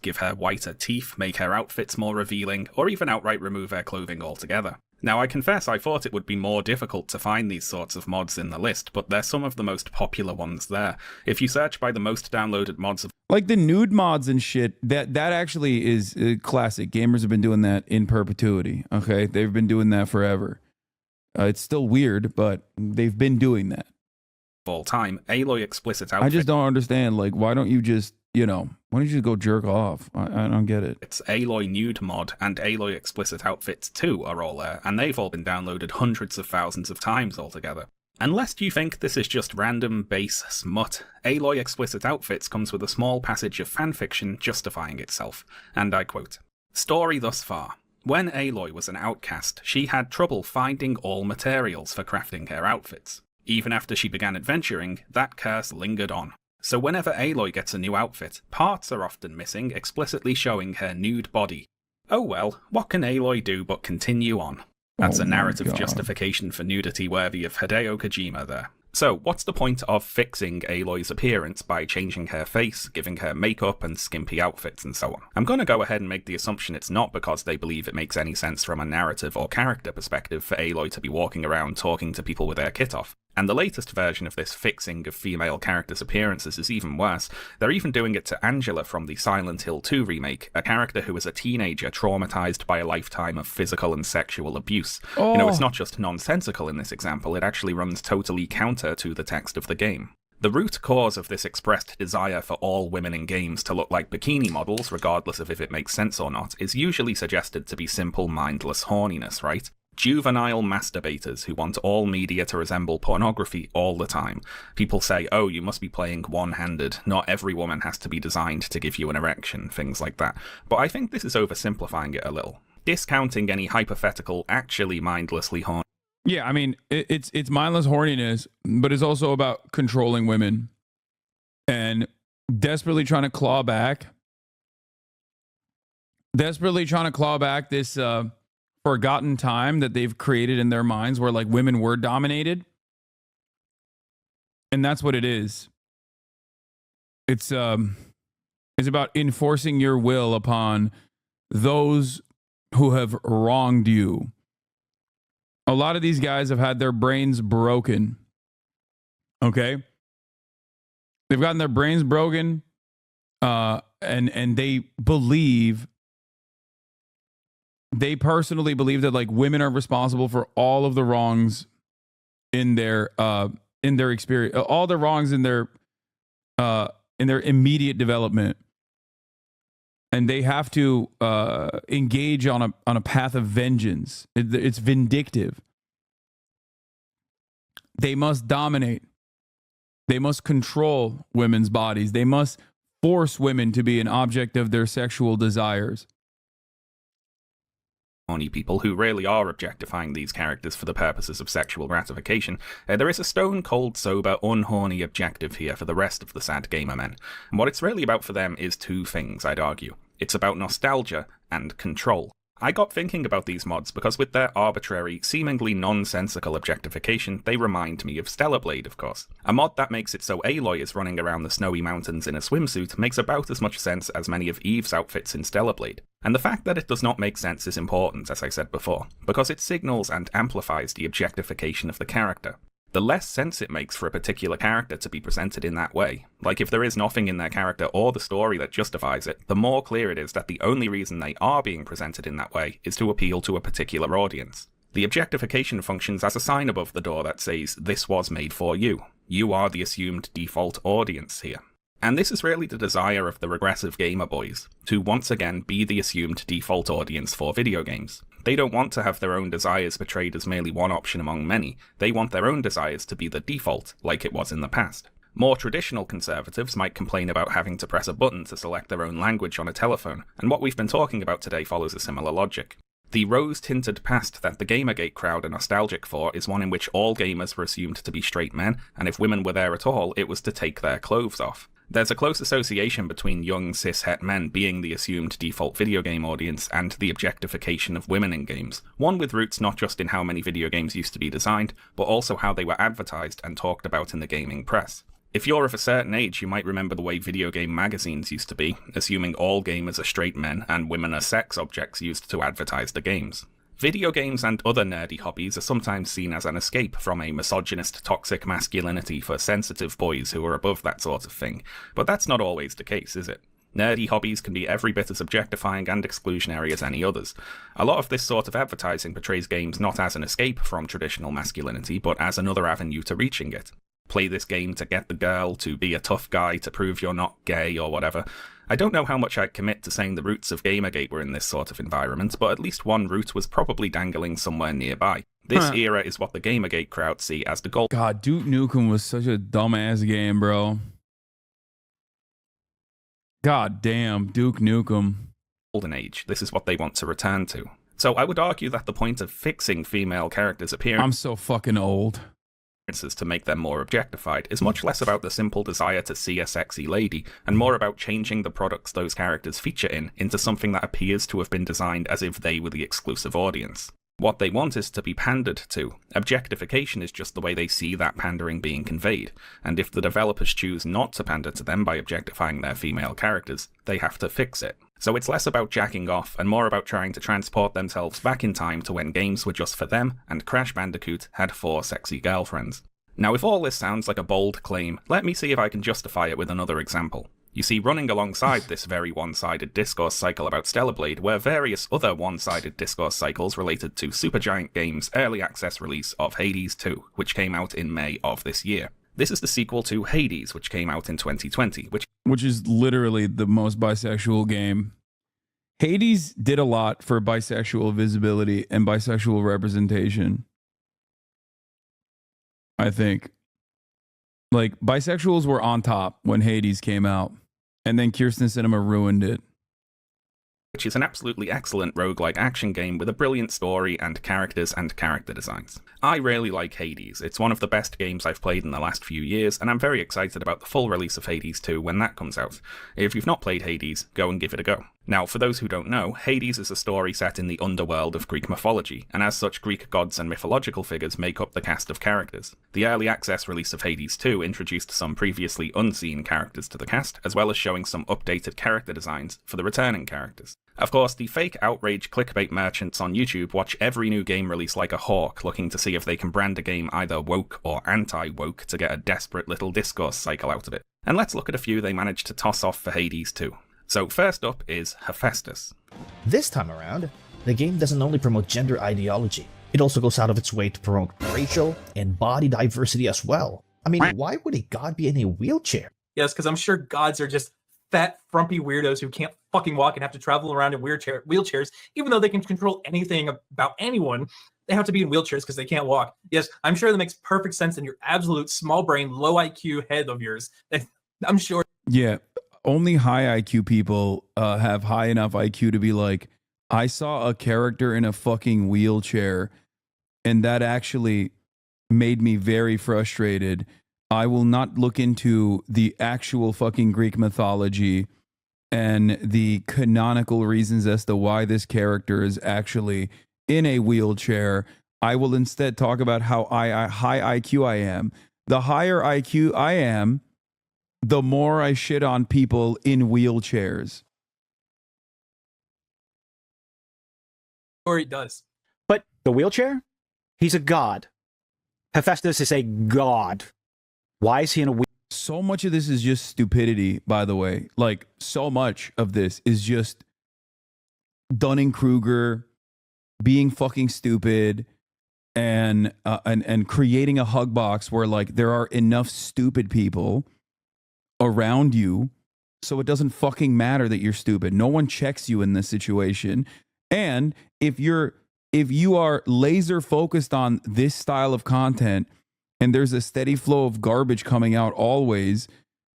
Give her whiter teeth, make her outfits more revealing, or even outright remove her clothing altogether. Now, I confess I thought it would be more difficult to find these sorts of mods in the list, but they're some of the most popular ones there. If you search by the most downloaded mods of Like the nude mods and shit, that actually is classic. Gamers have been doing that in perpetuity, okay? They've been doing that forever. It's still weird, but they've been doing that. all time, Aloy explicit outfits. I just don't understand. Like, why don't you just, why don't you just go jerk off? I don't get it. It's Aloy nude mod and Aloy explicit outfits 2 are all there, and they've all been downloaded hundreds of thousands of times altogether. Unless you think this is just random base smut, Aloy explicit outfits comes with a small passage of fanfiction justifying itself, and I quote, "Story thus far. When Aloy was an outcast, she had trouble finding all materials for crafting her outfits. Even after she began adventuring, that curse lingered on. So whenever Aloy gets a new outfit, parts are often missing, explicitly showing her nude body. Oh well, what can Aloy do but continue on?" That's a narrative justification for nudity worthy of Hideo Kojima there. So, what's the point of fixing Aloy's appearance by changing her face, giving her makeup and skimpy outfits and so on? I'm going to go ahead and make the assumption it's not because they believe it makes any sense from a narrative or character perspective for Aloy to be walking around talking to people with her kit off. And the latest version of this fixing of female characters' appearances is even worse. They're even doing it to Angela from the Silent Hill 2 remake, a character who was a teenager traumatized by a lifetime of physical and sexual abuse. It's not just nonsensical in this example, it actually runs totally counter to the text of the game. The root cause of this expressed desire for all women in games to look like bikini models, regardless of if it makes sense or not, is usually suggested to be simple mindless horniness, right? Juvenile masturbators who want all media to resemble pornography all the time. People say, oh, you must be playing one-handed, not every woman has to be designed to give you an erection, things like that. But I think this is oversimplifying it a little. Discounting any hypothetical, actually mindlessly horny. Yeah, I mean, it's mindless horniness, but it's also about controlling women and desperately trying to claw back this forgotten time that they've created in their minds where like women were dominated. And that's what it is. It's about enforcing your will upon those who have wronged you. A lot of these guys have had their brains broken. Okay? They've gotten their brains broken and they personally believe that like women are responsible for all of the wrongs in their experience, all the wrongs in their immediate development, and they have to engage on a path of vengeance. It's vindictive. They must dominate. They must control women's bodies. They must force women to be an object of their sexual desires. Horny people who really are objectifying these characters for the purposes of sexual gratification, there is a stone-cold, sober, unhorny objective here for the rest of the sad gamer men. And what it's really about for them is two things, I'd argue. It's about nostalgia and control. I got thinking about these mods because with their arbitrary, seemingly nonsensical objectification, they remind me of Stellar Blade, of course. A mod that makes it so Aloy is running around the snowy mountains in a swimsuit makes about as much sense as many of Eve's outfits in Stellar Blade. And the fact that it does not make sense is important, as I said before, because it signals and amplifies the objectification of the character. The less sense it makes for a particular character to be presented in that way, like if there is nothing in their character or the story that justifies it, the more clear it is that the only reason they are being presented in that way is to appeal to a particular audience. The objectification functions as a sign above the door that says, "This was made for you. You are the assumed default audience here." And this is really the desire of the regressive gamer boys, to once again be the assumed default audience for video games. They don't want to have their own desires portrayed as merely one option among many. They want their own desires to be the default, like it was in the past. More traditional conservatives might complain about having to press a button to select their own language on a telephone, and what we've been talking about today follows a similar logic. The rose-tinted past that the Gamergate crowd are nostalgic for is one in which all gamers were assumed to be straight men, and if women were there at all, it was to take their clothes off. There's a close association between young cis-het men being the assumed default video game audience and the objectification of women in games, one with roots not just in how many video games used to be designed, but also how they were advertised and talked about in the gaming press. If you're of a certain age, you might remember the way video game magazines used to be, assuming all gamers are straight men and women are sex objects used to advertise the games. Video games and other nerdy hobbies are sometimes seen as an escape from a misogynist, toxic masculinity for sensitive boys who are above that sort of thing, but that's not always the case, is it? Nerdy hobbies can be every bit as objectifying and exclusionary as any others. A lot of this sort of advertising portrays games not as an escape from traditional masculinity, but as another avenue to reaching it. Play this game to get the girl, to be a tough guy, to prove you're not gay or whatever. I don't know how much I'd commit to saying the roots of Gamergate were in this sort of environment, but at least one root was probably dangling somewhere nearby. This era is what the Gamergate crowd see as the gold. God, Duke Nukem was such a dumbass game, bro. God damn, Duke Nukem. Golden Age. This is what they want to return to. So I would argue that the point of fixing female characters' appearance I'm so fucking old. To make them more objectified is much less about the simple desire to see a sexy lady, and more about changing the products those characters feature in into something that appears to have been designed as if they were the exclusive audience. What they want is to be pandered to. Objectification is just the way they see that pandering being conveyed, and if the developers choose not to pander to them by objectifying their female characters, they have to fix it. So it's less about jacking off and more about trying to transport themselves back in time to when games were just for them and Crash Bandicoot had 4 sexy girlfriends. Now, if all this sounds like a bold claim, let me see if I can justify it with another example. You see, running alongside this very one-sided discourse cycle about Stellar Blade were various other one-sided discourse cycles related to Supergiant Games' early access release of Hades 2, which came out in May of this year. This is the sequel to Hades, which came out in 2020, which is literally the most bisexual game. Hades did a lot for bisexual visibility and bisexual representation. I think. Like, bisexuals were on top when Hades came out, and then Kirsten Cinema ruined it. Which is an absolutely excellent roguelike action game with a brilliant story and characters and character designs. I really like Hades. It's one of the best games I've played in the last few years, and I'm very excited about the full release of Hades 2 when that comes out. If you've not played Hades, go and give it a go. Now, for those who don't know, Hades is a story set in the underworld of Greek mythology, and as such, Greek gods and mythological figures make up the cast of characters. The early access release of Hades 2 introduced some previously unseen characters to the cast, as well as showing some updated character designs for the returning characters. Of course, the fake Outrage clickbait merchants on YouTube watch every new game release like a hawk, looking to see if they can brand a game either woke or anti-woke to get a desperate little discourse cycle out of it. And let's look at a few they managed to toss off for Hades 2. So first up is Hephaestus. This time around, the game doesn't only promote gender ideology, it also goes out of its way to promote racial and body diversity as well. I mean, why would a god be in a wheelchair? Yes, because I'm sure gods are just fat, frumpy weirdos who can't fucking walk and have to travel around in wheelchairs, even though they can control anything about anyone. They have to be in wheelchairs because they can't walk. Yes, I'm sure that makes perfect sense in your absolute small brain, low IQ head of yours. I'm sure. Yeah, only high IQ people have high enough IQ to be like, I saw a character in a fucking wheelchair, and that actually made me very frustrated. I will not look into the actual fucking Greek mythology and the canonical reasons as to why this character is actually in a wheelchair. I will instead talk about how high IQ I am. The higher IQ I am, the more I shit on people in wheelchairs. Or he does. But the wheelchair? He's a god. Hephaestus is a god. Why is he in a wheelchair? So much of this is just stupidity, by the way. Like, so much of this is just Dunning-Kruger being fucking stupid and creating a hug box where, like, there are enough stupid people around you so it doesn't fucking matter that you're stupid. No one checks you in this situation. And if you are laser focused on this style of content and there's a steady flow of garbage coming out always,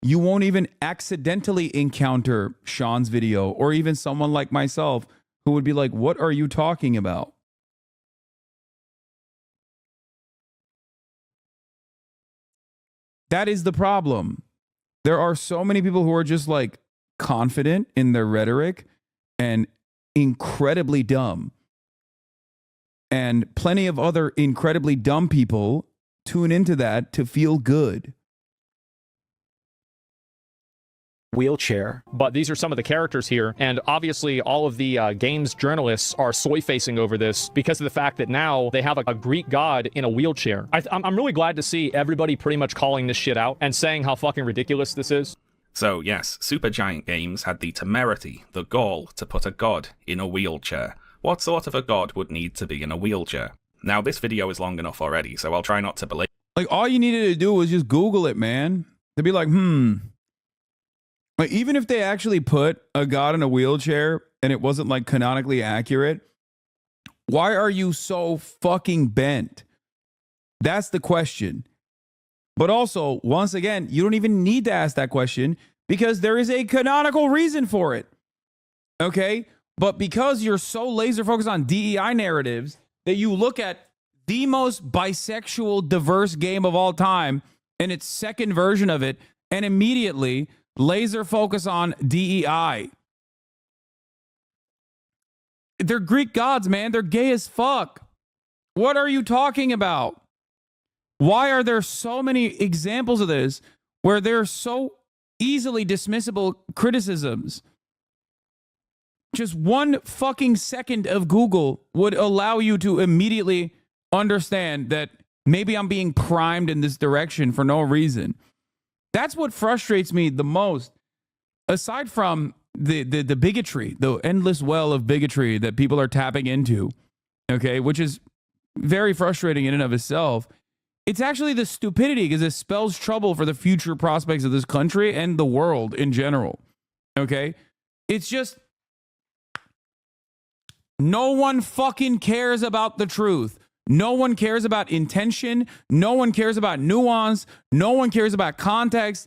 you won't even accidentally encounter Sean's video or even someone like myself who would be like, what are you talking about? That is the problem. There are so many people who are just like confident in their rhetoric and incredibly dumb. And plenty of other incredibly dumb people tune into that to feel good. Wheelchair. But these are some of the characters here, and obviously all of the games journalists are soy-facing over this because of the fact that now they have a Greek god in a wheelchair. I'm really glad to see everybody pretty much calling this shit out and saying how fucking ridiculous this is. So yes, Supergiant Games had the temerity, the gall, to put a god in a wheelchair. What sort of a god would need to be in a wheelchair? Now this video is long enough already, so I'll try not to belabor. Like, all you needed to do was just Google it, man. To be like, Like, even if they actually put a god in a wheelchair and it wasn't like canonically accurate, why are you so fucking bent? That's the question. But also, once again, you don't even need to ask that question because there is a canonical reason for it. Okay? But because you're so laser focused on DEI narratives that you look at the most bisexual, diverse game of all time and its second version of it and immediately laser focus on DEI. They're Greek gods, man. They're gay as fuck. What are you talking about? Why are there so many examples of this where there are so easily dismissible criticisms? Just one fucking second of Google would allow you to immediately understand that maybe I'm being primed in this direction for no reason. That's what frustrates me the most. Aside from the bigotry, the endless well of bigotry that people are tapping into, okay, which is very frustrating in and of itself, it's actually the stupidity because it spells trouble for the future prospects of this country and the world in general, okay? It's just no one fucking cares about the truth. No one cares about intention. No one cares about nuance. No one cares about context.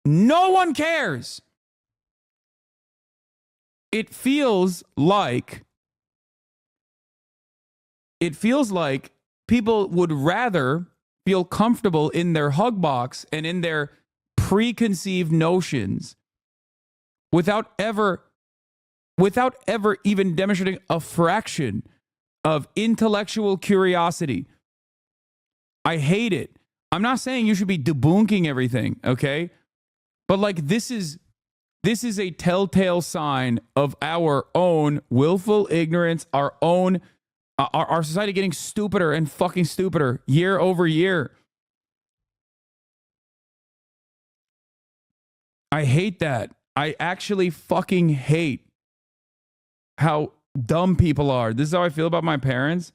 No one cares. It feels like people would rather feel comfortable in their hug box and in their preconceived notions without ever even demonstrating a fraction of intellectual curiosity. I hate it. I'm not saying you should be debunking everything, okay? But like this is a telltale sign of our own willful ignorance, our own our society getting stupider and fucking stupider year over year. I hate that. I actually fucking hate how dumb people are. This is how I feel about my parents.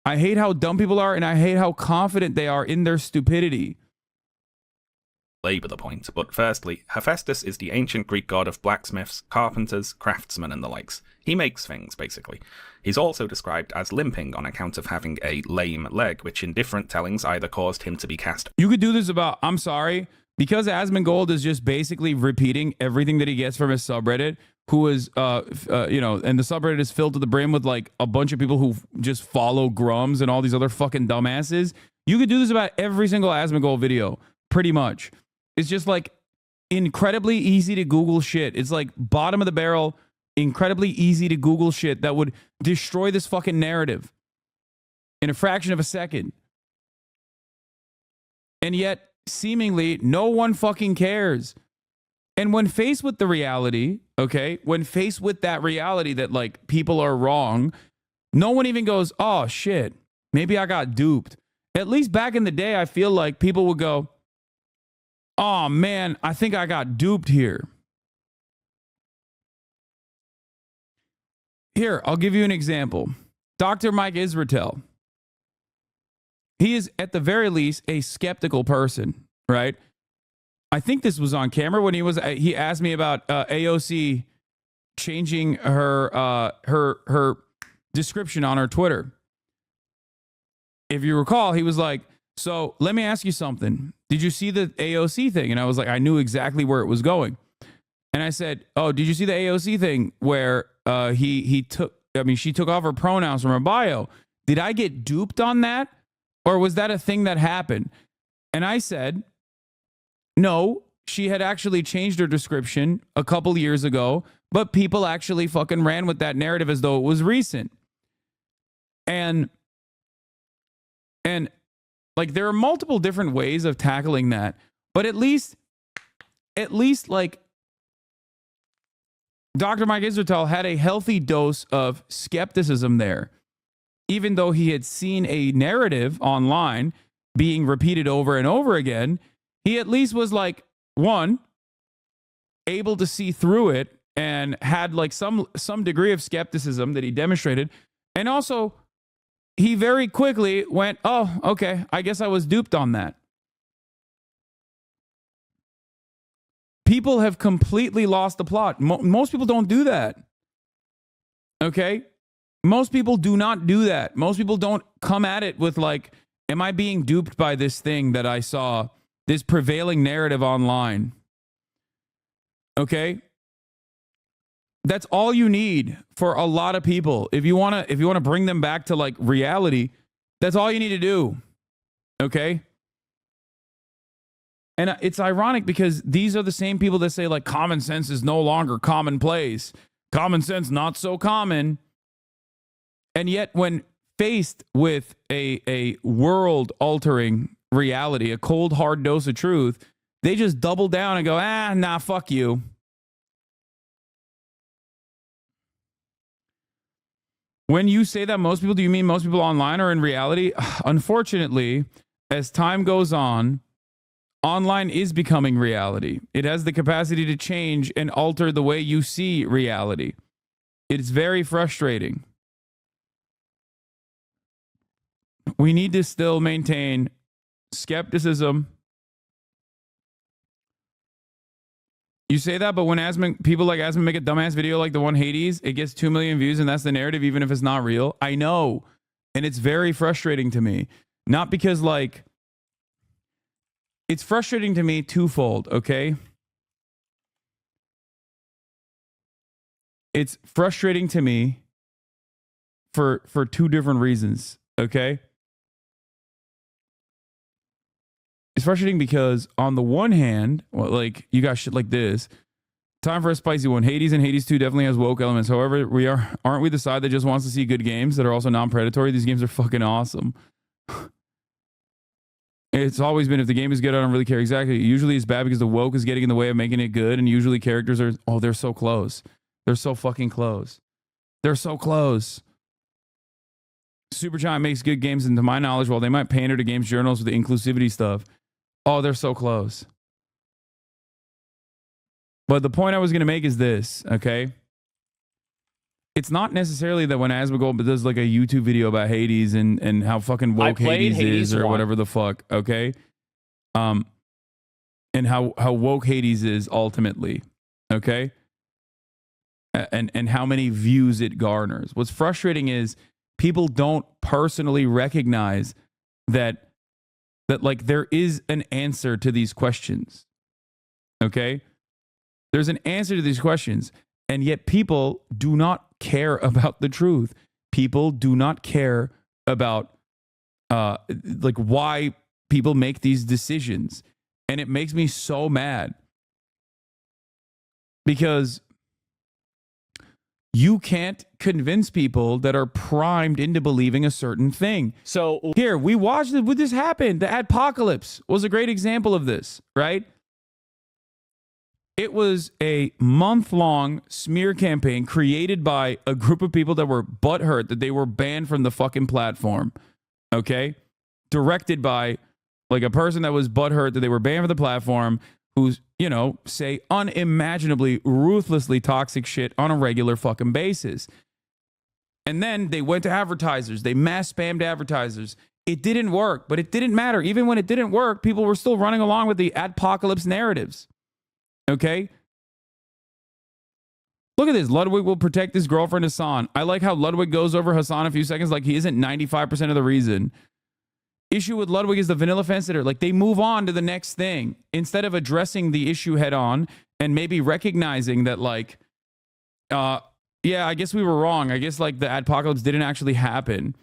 I hate how dumb people are, and I hate how confident they are in their stupidity. Labor the point, but firstly, Hephaestus is the ancient Greek god of blacksmiths, carpenters, craftsmen, and the likes. He makes things, basically. He's also described as limping on account of having a lame leg, which in different tellings either caused him to be cast. You could do this about, I'm sorry, because Asmongold is just basically repeating everything that he gets from his subreddit, who is, and the subreddit is filled to the brim with like a bunch of people who just follow Grums and all these other fucking dumbasses. You could do this about every single Asmongold video, pretty much. It's just like incredibly easy to Google shit. It's like bottom of the barrel, incredibly easy to Google shit that would destroy this fucking narrative in a fraction of a second. And yet, seemingly, no one fucking cares. And when faced with the reality, okay, when faced with that reality that like people are wrong, no one even goes, oh shit, maybe I got duped. At least back in the day, I feel like people would go, oh man, I think I got duped here. Here, I'll give you an example. Dr. Mike Israetel. He is, at the very least, a skeptical person, right? I think this was on camera when he asked me about AOC changing her description on her Twitter. If you recall, he was like, so let me ask you something. Did you see the AOC thing? And I was like, I knew exactly where it was going. And I said, oh, did you see the AOC thing where she took off her pronouns from her bio? Did I get duped on that? Or was that a thing that happened? And I said, no, she had actually changed her description a couple years ago, but people actually fucking ran with that narrative as though it was recent. And like there are multiple different ways of tackling that, but at least like Dr. Mike Israetel had a healthy dose of skepticism there, even though he had seen a narrative online being repeated over and over again. He at least was like, one, able to see through it and had like some degree of skepticism that he demonstrated. And also, he very quickly went, oh, okay, I guess I was duped on that. People have completely lost the plot. Most people don't do that. Okay? Most people do not do that. Most people don't come at it with like, am I being duped by this thing that I saw, this prevailing narrative online? Okay? That's all you need for a lot of people. If you want to bring them back to like reality, that's all you need to do. Okay? And it's ironic because these are the same people that say like common sense is no longer commonplace. Common sense not so common. And yet when faced with a world-altering reality, a cold, hard dose of truth, they just double down and go, nah, fuck you. When you say that most people, do you mean most people online or in reality? Unfortunately, as time goes on, online is becoming reality. It has the capacity to change and alter the way you see reality. It's very frustrating. We need to still maintain skepticism. You say that, but when people like Asman make a dumbass video like the one Hades, it gets 2 million views and that's the narrative, even if it's not real. I know. And it's very frustrating to me. Not because like, it's frustrating to me twofold, okay? It's frustrating to me for two different reasons, okay? It's frustrating because on the one hand, well, like you got shit like this. Time for a spicy one. Hades and Hades 2 definitely has woke elements. However, aren't we the side that just wants to see good games that are also non-predatory? These games are fucking awesome. It's always been, if the game is good, I don't really care. Exactly. Usually it's bad because the woke is getting in the way of making it good, and usually characters are, oh, they're so close. They're so fucking close. They're so close. Supergiant makes good games, and to my knowledge, while they might pander to games journals with the inclusivity stuff, oh, they're so close. But the point I was going to make is this, okay? It's not necessarily that when Asmongold does like a YouTube video about Hades and how fucking woke Hades is or whatever the fuck, okay? And how woke Hades is ultimately, okay? And how many views it garners. What's frustrating is people don't personally recognize that like there is an answer to these questions. Okay? There's an answer to these questions, and yet people do not care about the truth. People do not care about like why people make these decisions. And it makes me so mad because you can't convince people that are primed into believing a certain thing. So here, we watched it. When this happened, the Adpocalypse was a great example of this, right? It was a month-long smear campaign created by a group of people that were butthurt that they were banned from the fucking platform, okay? Directed by like a person that was butthurt that they were banned from the platform, who's, you know, say unimaginably, ruthlessly toxic shit on a regular fucking basis. And then they went to advertisers. They mass spammed advertisers. It didn't work, but it didn't matter. Even when it didn't work, people were still running along with the Adpocalypse narratives. Okay? Look at this. Ludwig will protect his girlfriend Hasan. I like how Ludwig goes over Hasan a few seconds like he isn't 95% of the reason. Issue with Ludwig is the vanilla fence sitter. Like, they move on to the next thing instead of addressing the issue head on and maybe recognizing that, like, yeah, I guess we were wrong. I guess, like, the Adpocalypse didn't actually happen.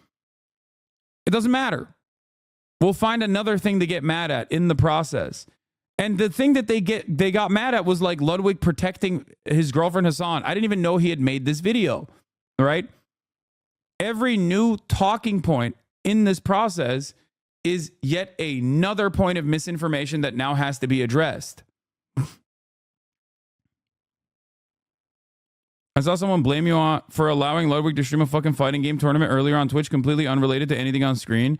It doesn't matter. We'll find another thing to get mad at in the process. And the thing that they got mad at was like Ludwig protecting his girlfriend Hasan. I didn't even know he had made this video, right? Every new talking point in this process is yet another point of misinformation that now has to be addressed. I saw someone blame you for allowing Ludwig to stream a fucking fighting game tournament earlier on Twitch, completely unrelated to anything on screen.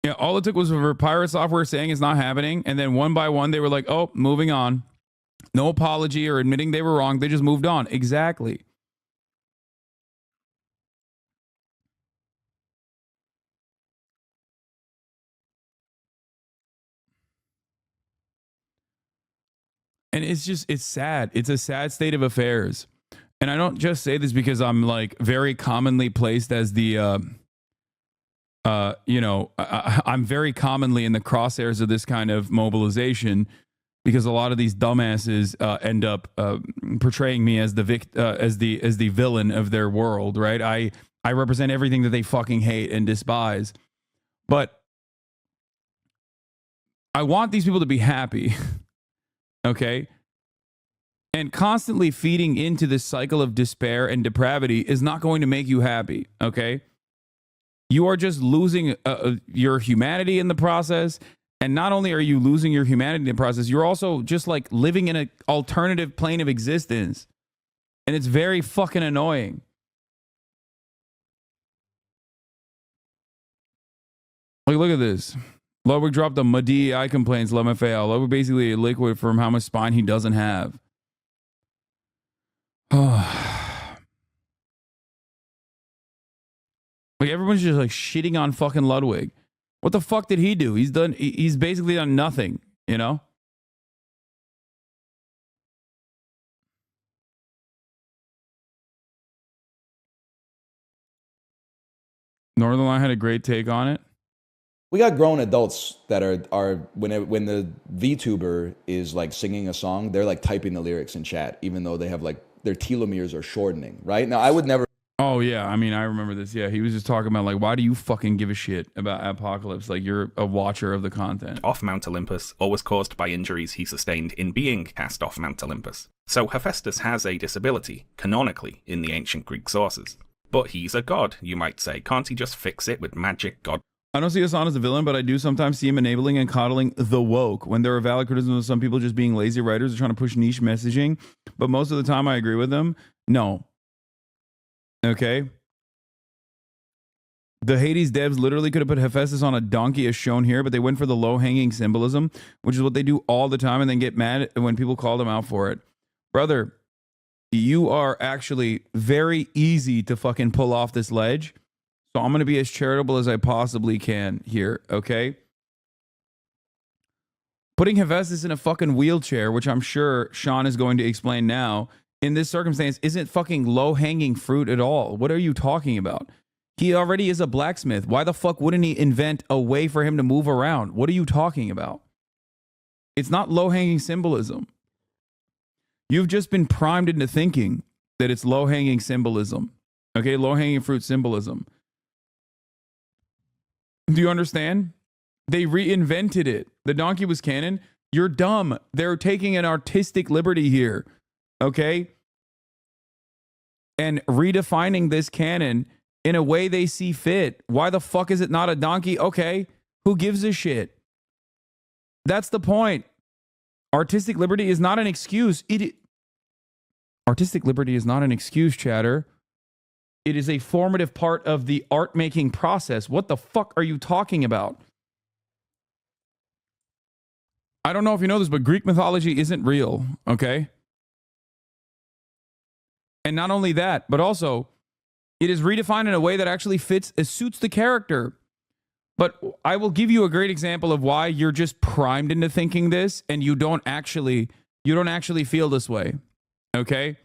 Yeah, all it took was for Pirate Software saying it's not happening, and then one by one they were like, oh, moving on. No apology or admitting they were wrong. They just moved on. Exactly. And it's sad. It's a sad state of affairs. And I don't just say this because I'm like very commonly placed as the I'm very commonly in the crosshairs of this kind of mobilization because a lot of these dumbasses end up portraying me as the villain of their world, right? I represent everything that they fucking hate and despise. But I want these people to be happy, okay? And constantly feeding into this cycle of despair and depravity is not going to make you happy, okay? You are just losing your humanity in the process. And not only are you losing your humanity in the process, you're also just like living in an alternative plane of existence. And it's very fucking annoying. Like, look at this. Ludwig dropped a DEI complaints, LMFAO. Ludwig basically a liquid from how much spine he doesn't have. Like everyone's just like shitting on fucking Ludwig. What the fuck did he do? He's basically done nothing, you know? Northern Line had a great take on it. We got grown adults that are when the VTuber is like singing a song, they're like typing the lyrics in chat, even though they have like their telomeres are shortening, right? Now I would never. Oh yeah, I mean I remember this. Yeah, he was just talking about like, why do you fucking give a shit about Apocalypse? Like you're a watcher of the content. Off Mount Olympus, or was caused by injuries he sustained in being cast off Mount Olympus. So Hephaestus has a disability, canonically, in the ancient Greek sources. But he's a god, you might say. Can't he just fix it with magic god? I don't see Hasan as a villain, but I do sometimes see him enabling and coddling the woke. When there are valid criticisms of some people just being lazy writers or trying to push niche messaging, but most of the time I agree with them. No. Okay? The Hades devs literally could have put Hephaestus on a donkey as shown here, but they went for the low-hanging symbolism, which is what they do all the time, and then get mad when people call them out for it. Brother, you are actually very easy to fucking pull off this ledge. So I'm going to be as charitable as I possibly can here, okay? Putting Hephaestus in a fucking wheelchair, which I'm sure Sean is going to explain now, in this circumstance isn't fucking low-hanging fruit at all. What are you talking about? He already is a blacksmith. Why the fuck wouldn't he invent a way for him to move around? What are you talking about? It's not low-hanging symbolism. You've just been primed into thinking that it's low-hanging symbolism. Okay, low-hanging fruit symbolism. Do you understand? They reinvented it. The donkey was canon. You're dumb. They're taking an artistic liberty here. Okay? And redefining this canon in a way they see fit. Why the fuck is it not a donkey? Okay. Who gives a shit? That's the point. Artistic liberty is not an excuse. Artistic liberty is not an excuse, chatter. It is a formative part of the art-making process. What the fuck are you talking about? I don't know if you know this, but Greek mythology isn't real, okay? And not only that, but also it is redefined in a way that actually suits the character. But I will give you a great example of why you're just primed into thinking this and you don't actually feel this way, okay?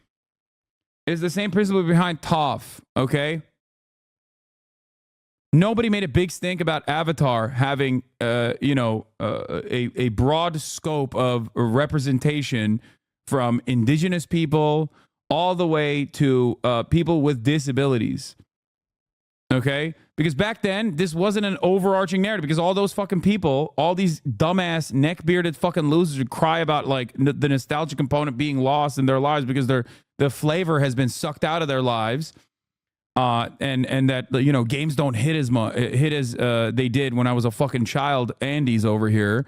It's the same principle behind Toph, okay? Nobody made a big stink about Avatar having, a broad scope of representation from indigenous people all the way to people with disabilities. Okay? Because back then, this wasn't an overarching narrative because all those fucking people, all these dumbass, neck-bearded fucking losers would cry about like the nostalgia component being lost in their lives because the flavor has been sucked out of their lives. And that, you know, games don't hit as they did when I was a fucking child. Andy's over here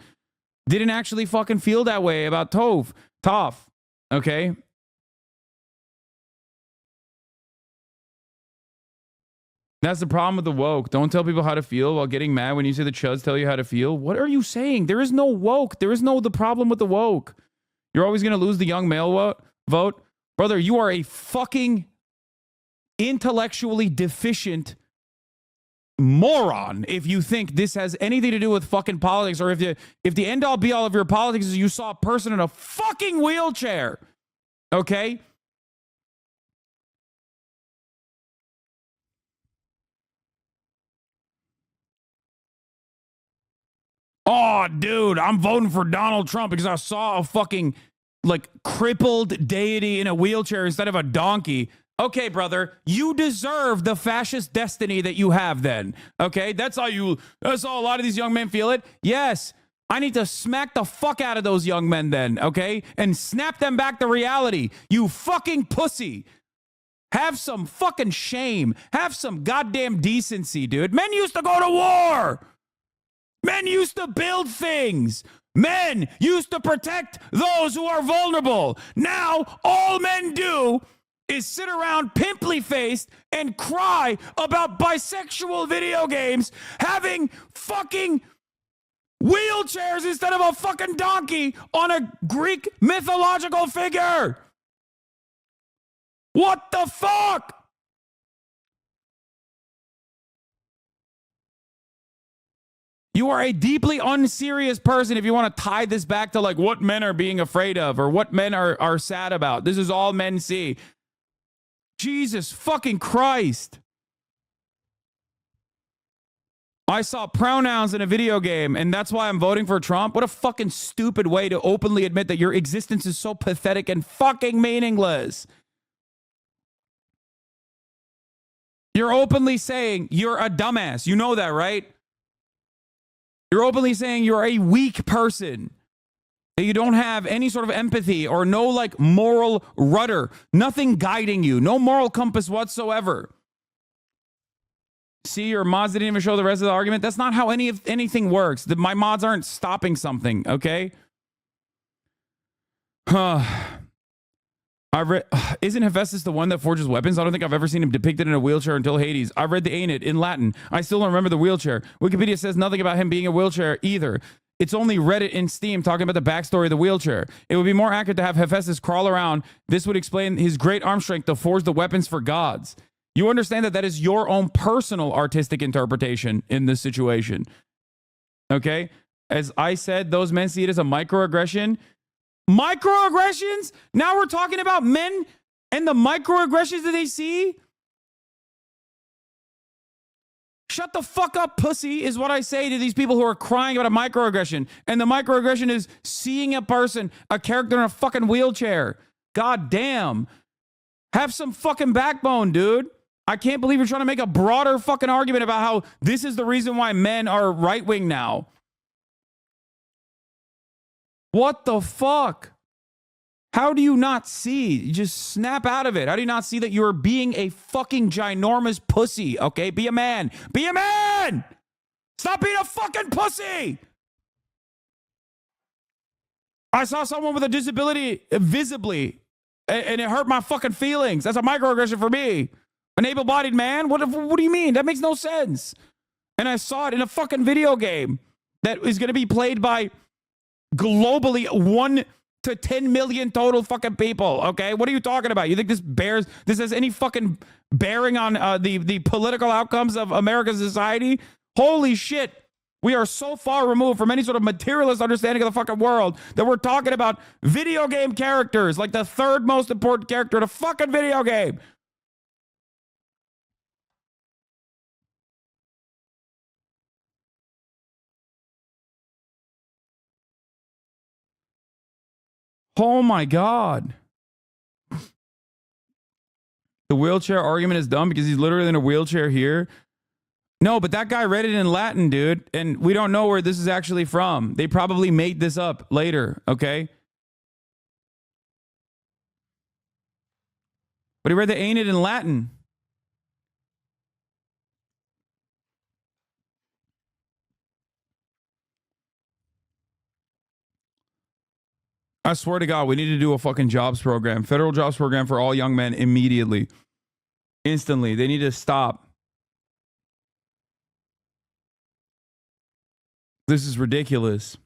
didn't actually fucking feel that way about Toph. Okay? That's the problem with the woke. Don't tell people how to feel while getting mad when you say the chuds tell you how to feel. What are you saying? There is no woke. There is no the problem with the woke. You're always going to lose the young male vote. Brother, you are a fucking intellectually deficient moron if you think this has anything to do with fucking politics, or if the end all be all of your politics is you saw a person in a fucking wheelchair. Okay? Oh, dude, I'm voting for Donald Trump because I saw a fucking like crippled deity in a wheelchair instead of a donkey. Okay, brother, you deserve the fascist destiny that you have then. Okay, that's how a lot of these young men feel it. Yes, I need to smack the fuck out of those young men then, okay? And snap them back to reality. You fucking pussy. Have some fucking shame. Have some goddamn decency, dude. Men used to go to war. Men used to build things. Men used to protect those who are vulnerable. Now, all men do is sit around pimply-faced and cry about bisexual video games having fucking wheelchairs instead of a fucking donkey on a Greek mythological figure. What the fuck? You are a deeply unserious person if you want to tie this back to like what men are being afraid of or what men are sad about. This is all men see. Jesus fucking Christ. I saw pronouns in a video game and that's why I'm voting for Trump. What a fucking stupid way to openly admit that your existence is so pathetic and fucking meaningless. You're openly saying you're a dumbass. You know that, right? You're openly saying you're a weak person. That you don't have any sort of empathy or no like moral rudder. Nothing guiding you. No moral compass whatsoever. See, your mods didn't even show the rest of the argument. That's not how anything works. My mods aren't stopping something, okay? Isn't Hephaestus the one that forges weapons? I don't think I've ever seen him depicted in a wheelchair until Hades. I read the Aeneid in Latin. I still don't remember the wheelchair. Wikipedia says nothing about him being a wheelchair either. It's only Reddit and Steam talking about the backstory of the wheelchair. It would be more accurate to have Hephaestus crawl around. This would explain his great arm strength to forge the weapons for gods. You understand that that is your own personal artistic interpretation in this situation. Okay? As I said, those men see it as a microaggression. Microaggressions? Now we're talking about men and the microaggressions that they see? Shut the fuck up, pussy, is what I say to these people who are crying about a microaggression. And the microaggression is seeing a person, a character in a fucking wheelchair. God damn. Have some fucking backbone, dude. I can't believe you're trying to make a broader fucking argument about how this is the reason why men are right-wing now. What the fuck? How do you not see? You just snap out of it. How do you not see that you're being a fucking ginormous pussy? Okay, be a man. Be a man! Stop being a fucking pussy! I saw someone with a disability visibly, and it hurt my fucking feelings. That's a microaggression for me. An able-bodied man? What do you mean? That makes no sense. And I saw it in a fucking video game that is going to be played by globally 1 to 10 million total fucking people. Okay, what are you talking about? You think this has any fucking bearing on the political outcomes of American society? Holy shit. We are so far removed from any sort of materialist understanding of the fucking world that we're talking about video game characters like the third most important character in a fucking video game. Oh my God. The wheelchair argument is dumb because he's literally in a wheelchair here. No, but that guy read it in Latin, dude. And we don't know where this is actually from. They probably made this up later, okay? But he read the ain't it in Latin. I swear to God, we need to do a fucking jobs program, federal jobs program for all young men immediately. Instantly. They need to stop. This is ridiculous.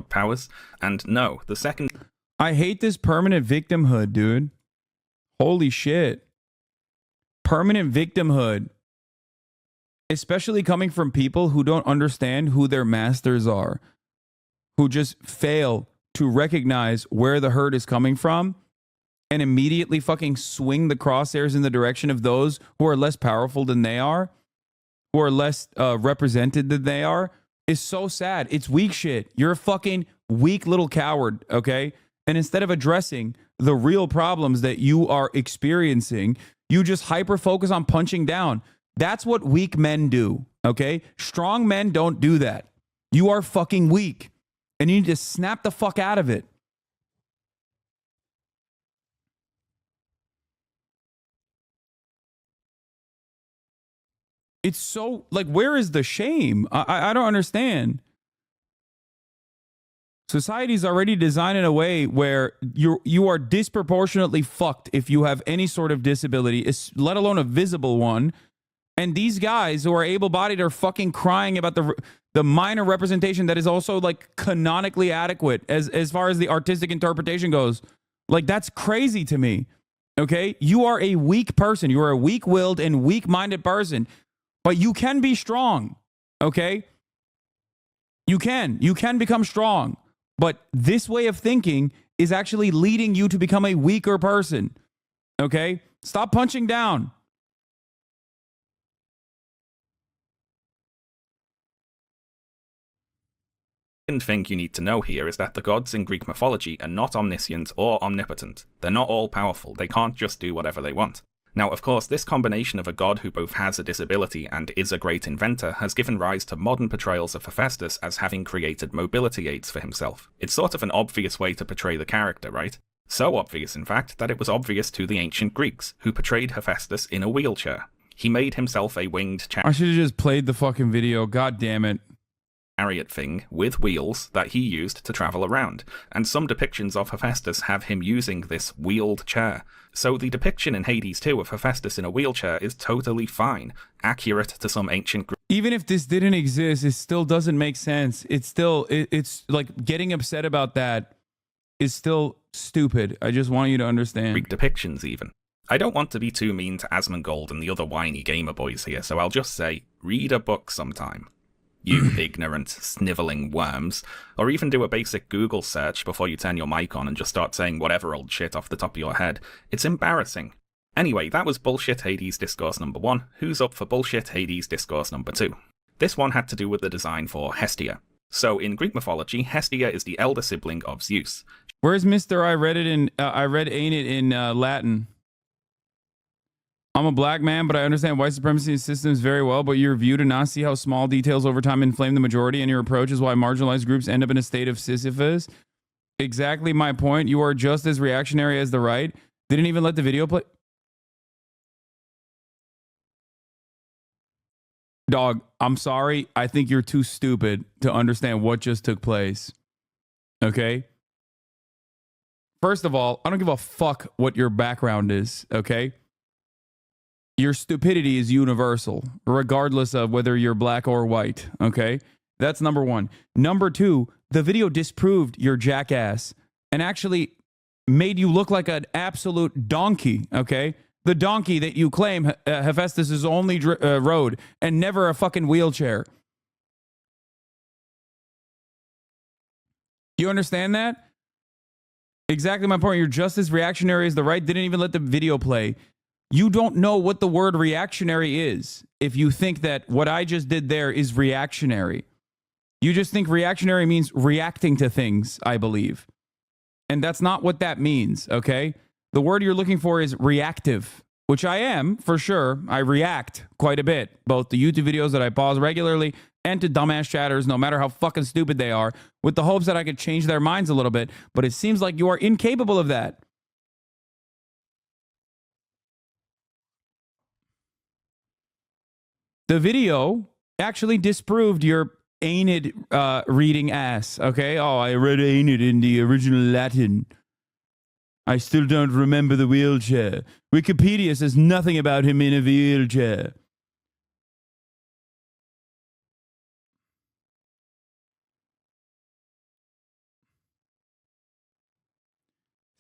powers. And no, the second... I hate this permanent victimhood, dude. Holy shit. Permanent victimhood. Especially coming from people who don't understand who their masters are. Who just fail to recognize where the hurt is coming from and immediately fucking swing the crosshairs in the direction of those who are less powerful than they are, who are less represented than they are, is so sad. It's weak shit. You're a fucking weak little coward, okay? And instead of addressing the real problems that you are experiencing, you just hyper focus on punching down. That's what weak men do, okay? Strong men don't do that. You are fucking weak. And you need to snap the fuck out of it. It's so, like, where is the shame? I don't understand. Society's already designed in a way where you are disproportionately fucked if you have any sort of disability, let alone a visible one. And these guys who are able-bodied are fucking crying about the minor representation that is also, like, canonically adequate as far as the artistic interpretation goes. Like, that's crazy to me. Okay? You are a weak person. You are a weak-willed and weak-minded person. But you can be strong. Okay? You can become strong. But this way of thinking is actually leading you to become a weaker person. Okay? Stop punching down. The second thing you need to know here is that the gods in Greek mythology are not omniscient or omnipotent. They're not all powerful. They can't just do whatever they want. Now, of course, this combination of a god who both has a disability and is a great inventor has given rise to modern portrayals of Hephaestus as having created mobility aids for himself. It's sort of an obvious way to portray the character, right? So obvious, in fact, that it was obvious to the ancient Greeks, who portrayed Hephaestus in a wheelchair. He made himself a winged I should have just played the fucking video. God damn it. Chariot thing with wheels that he used to travel around, and some depictions of Hephaestus have him using this wheeled chair. So the depiction in Hades 2 of Hephaestus in a wheelchair is totally fine, accurate to some ancient Greek. Even if this didn't exist, it still doesn't make sense. It's still, it's like getting upset about that is still stupid. I just want you to understand. Greek depictions even. I don't want to be too mean to Asmongold and the other whiny gamer boys here, so I'll just say, read a book sometime. You ignorant, snivelling worms. Or even do a basic Google search before you turn your mic on and just start saying whatever old shit off the top of your head. It's embarrassing. Anyway, that was Bullshit Hades Discourse number 1. Who's up for Bullshit Hades Discourse number 2? This one had to do with the design for Hestia. So, in Greek mythology, Hestia is the elder sibling of Zeus. Where's Mr. I read ain't it in Latin? I'm a black man, but I understand white supremacy systems very well, but your view to not see how small details over time inflame the majority, and your approach is why marginalized groups end up in a state of Sisyphus. Exactly my point. You are just as reactionary as the right. Didn't even let the video play. Dog, I'm sorry. I think you're too stupid to understand what just took place. Okay? First of all, I don't give a fuck what your background is, okay? Your stupidity is universal, regardless of whether you're black or white, okay? That's number one. Number two, the video disproved your jackass and actually made you look like an absolute donkey, okay? the donkey that you claim Hephaestus' only rode, and never a fucking wheelchair. You understand that? Exactly my point. You're just as reactionary as the right. Didn't even let the video play. You don't know what the word reactionary is if you think that what I just did there is reactionary. You just think reactionary means reacting to things, I believe. And that's not what that means, okay? The word you're looking for is reactive, which I am, for sure. I react quite a bit, both to YouTube videos that I pause regularly and to dumbass chatters, no matter how fucking stupid they are, with the hopes that I could change their minds a little bit. But it seems like you are incapable of that. The video actually disproved your Aenid reading ass, okay? Oh, I read Aenid in the original Latin. I still don't remember the wheelchair. Wikipedia says nothing about him in a wheelchair.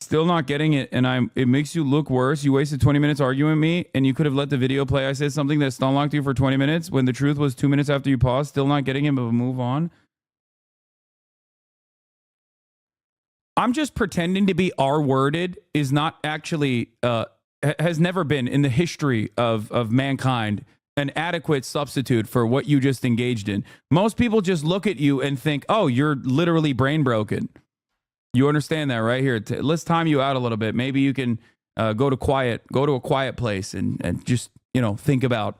Still not getting it, and it makes you look worse. You wasted 20 minutes arguing with me, and you could have let the video play. I said something that stun locked you for 20 minutes when the truth was 2 minutes after you paused. Still not getting it, but move on. I'm just pretending to be R-worded is not actually, has never been in the history of mankind an adequate substitute for what you just engaged in. Most people just look at you and think, oh, you're literally brain broken. You understand that right here. Let's time you out a little bit. Maybe you can go to a quiet place and just, think about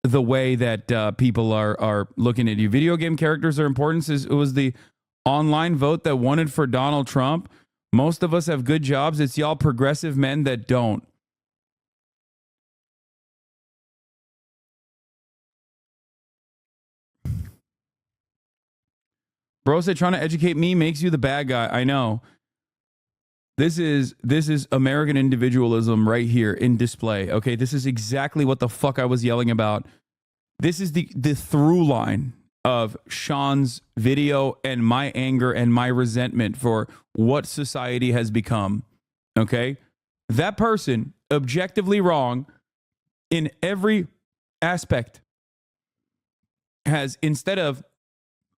the way that people are looking at you. Video game characters are important. It was the online vote that won it for Donald Trump. Most of us have good jobs. It's y'all progressive men that don't. Bro said trying to educate me makes you the bad guy. I know. This is American individualism right here in display. Okay, this is exactly what the fuck I was yelling about. This is the through line of Sean's video and my anger and my resentment for what society has become. Okay? That person, objectively wrong in every aspect, has, instead of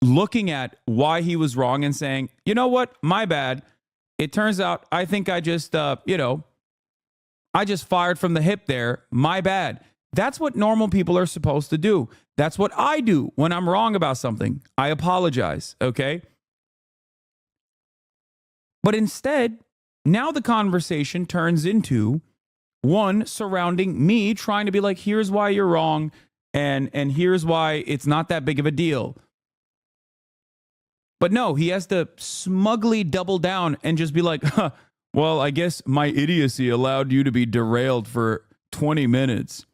looking at why he was wrong and saying, you know what, my bad. It turns out I think I just, I just fired from the hip there. My bad. That's what normal people are supposed to do. That's what I do when I'm wrong about something. I apologize, okay? But instead, now the conversation turns into one surrounding me trying to be like, here's why you're wrong, and here's why it's not that big of a deal. But no, he has to smugly double down and just be like, well, I guess my idiocy allowed you to be derailed for 20 minutes.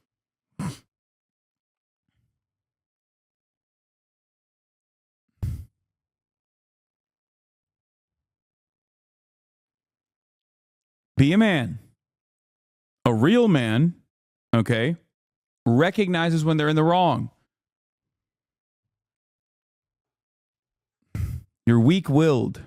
Be a man. A real man, okay, recognizes when they're in the wrong. You're weak-willed.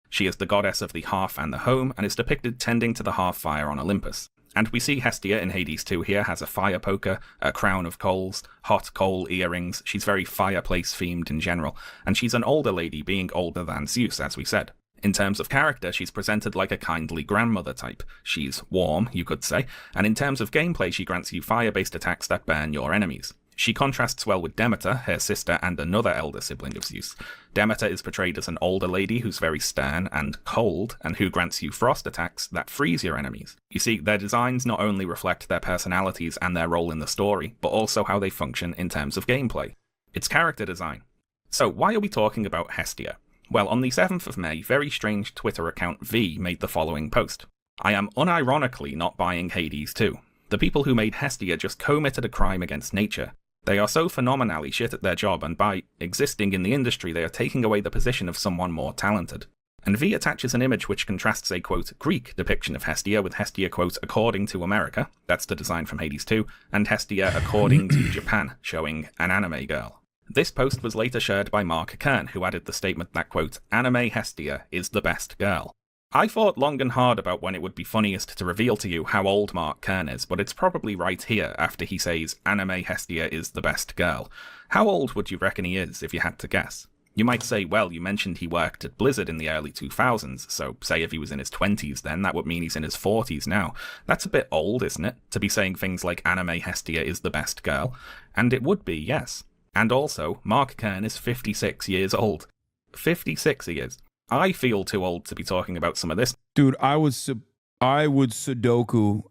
She is the goddess of the hearth and the home, and is depicted tending to the hearth fire on Olympus. And we see Hestia in Hades 2 here has a fire poker, a crown of coals, hot coal earrings. She's very fireplace-themed in general, and she's an older lady, being older than Zeus, as we said. In terms of character, she's presented like a kindly grandmother type. She's warm, you could say, and in terms of gameplay, she grants you fire-based attacks that burn your enemies. She contrasts well with Demeter, her sister and another elder sibling of Zeus. Demeter is portrayed as an older lady who's very stern and cold, and who grants you frost attacks that freeze your enemies. You see, their designs not only reflect their personalities and their role in the story, but also how they function in terms of gameplay. It's character design. So why are we talking about Hestia? Well, on the 7th of May, very strange Twitter account V made the following post. I am unironically not buying Hades 2. The people who made Hestia just committed a crime against nature. They are so phenomenally shit at their job, and by existing in the industry, they are taking away the position of someone more talented. And V attaches an image which contrasts a, quote, Greek depiction of Hestia with Hestia, quote, according to America, that's the design from Hades 2, and Hestia according to Japan, showing an anime girl. This post was later shared by Mark Kern, who added the statement that, quote, anime Hestia is the best girl. I thought long and hard about when it would be funniest to reveal to you how old Mark Kern is, but it's probably right here after he says Anime Hestia is the best girl. How old would you reckon he is, if you had to guess? You might say, well, you mentioned he worked at Blizzard in the early 2000s, so say if he was in his 20s then, that would mean he's in his 40s now. That's a bit old, isn't it, to be saying things like Anime Hestia is the best girl? And it would be, yes. And also, Mark Kern is 56 years old. 56 he is. I feel too old to be talking about some of this. Dude, I would Sudoku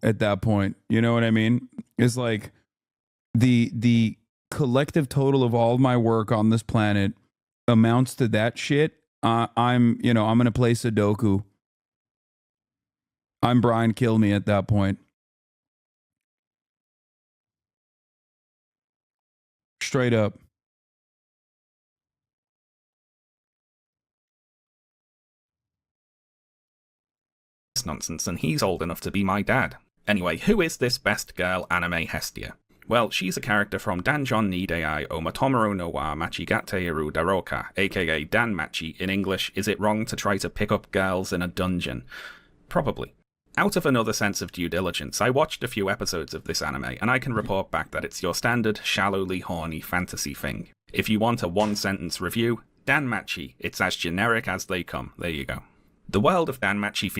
at that point. You know what I mean? It's like the collective total of all of my work on this planet amounts to that shit. I'm gonna play Sudoku. I'm Brian Kill Me at that point. Straight up. Nonsense, and he's old enough to be my dad. Anyway, who is this best girl Anime Hestia? Well, she's a character from Danjon ni Dei o Matomaru no wa Machigateru Daroka, aka Danmachi. In English, is it wrong to try to pick up girls in a dungeon? Probably. Out of another sense of due diligence, I watched a few episodes of this anime, and I can report back that it's your standard, shallowly horny fantasy thing. If you want a one-sentence review, Danmachi, it's as generic as they come. There you go. The world of Danmachi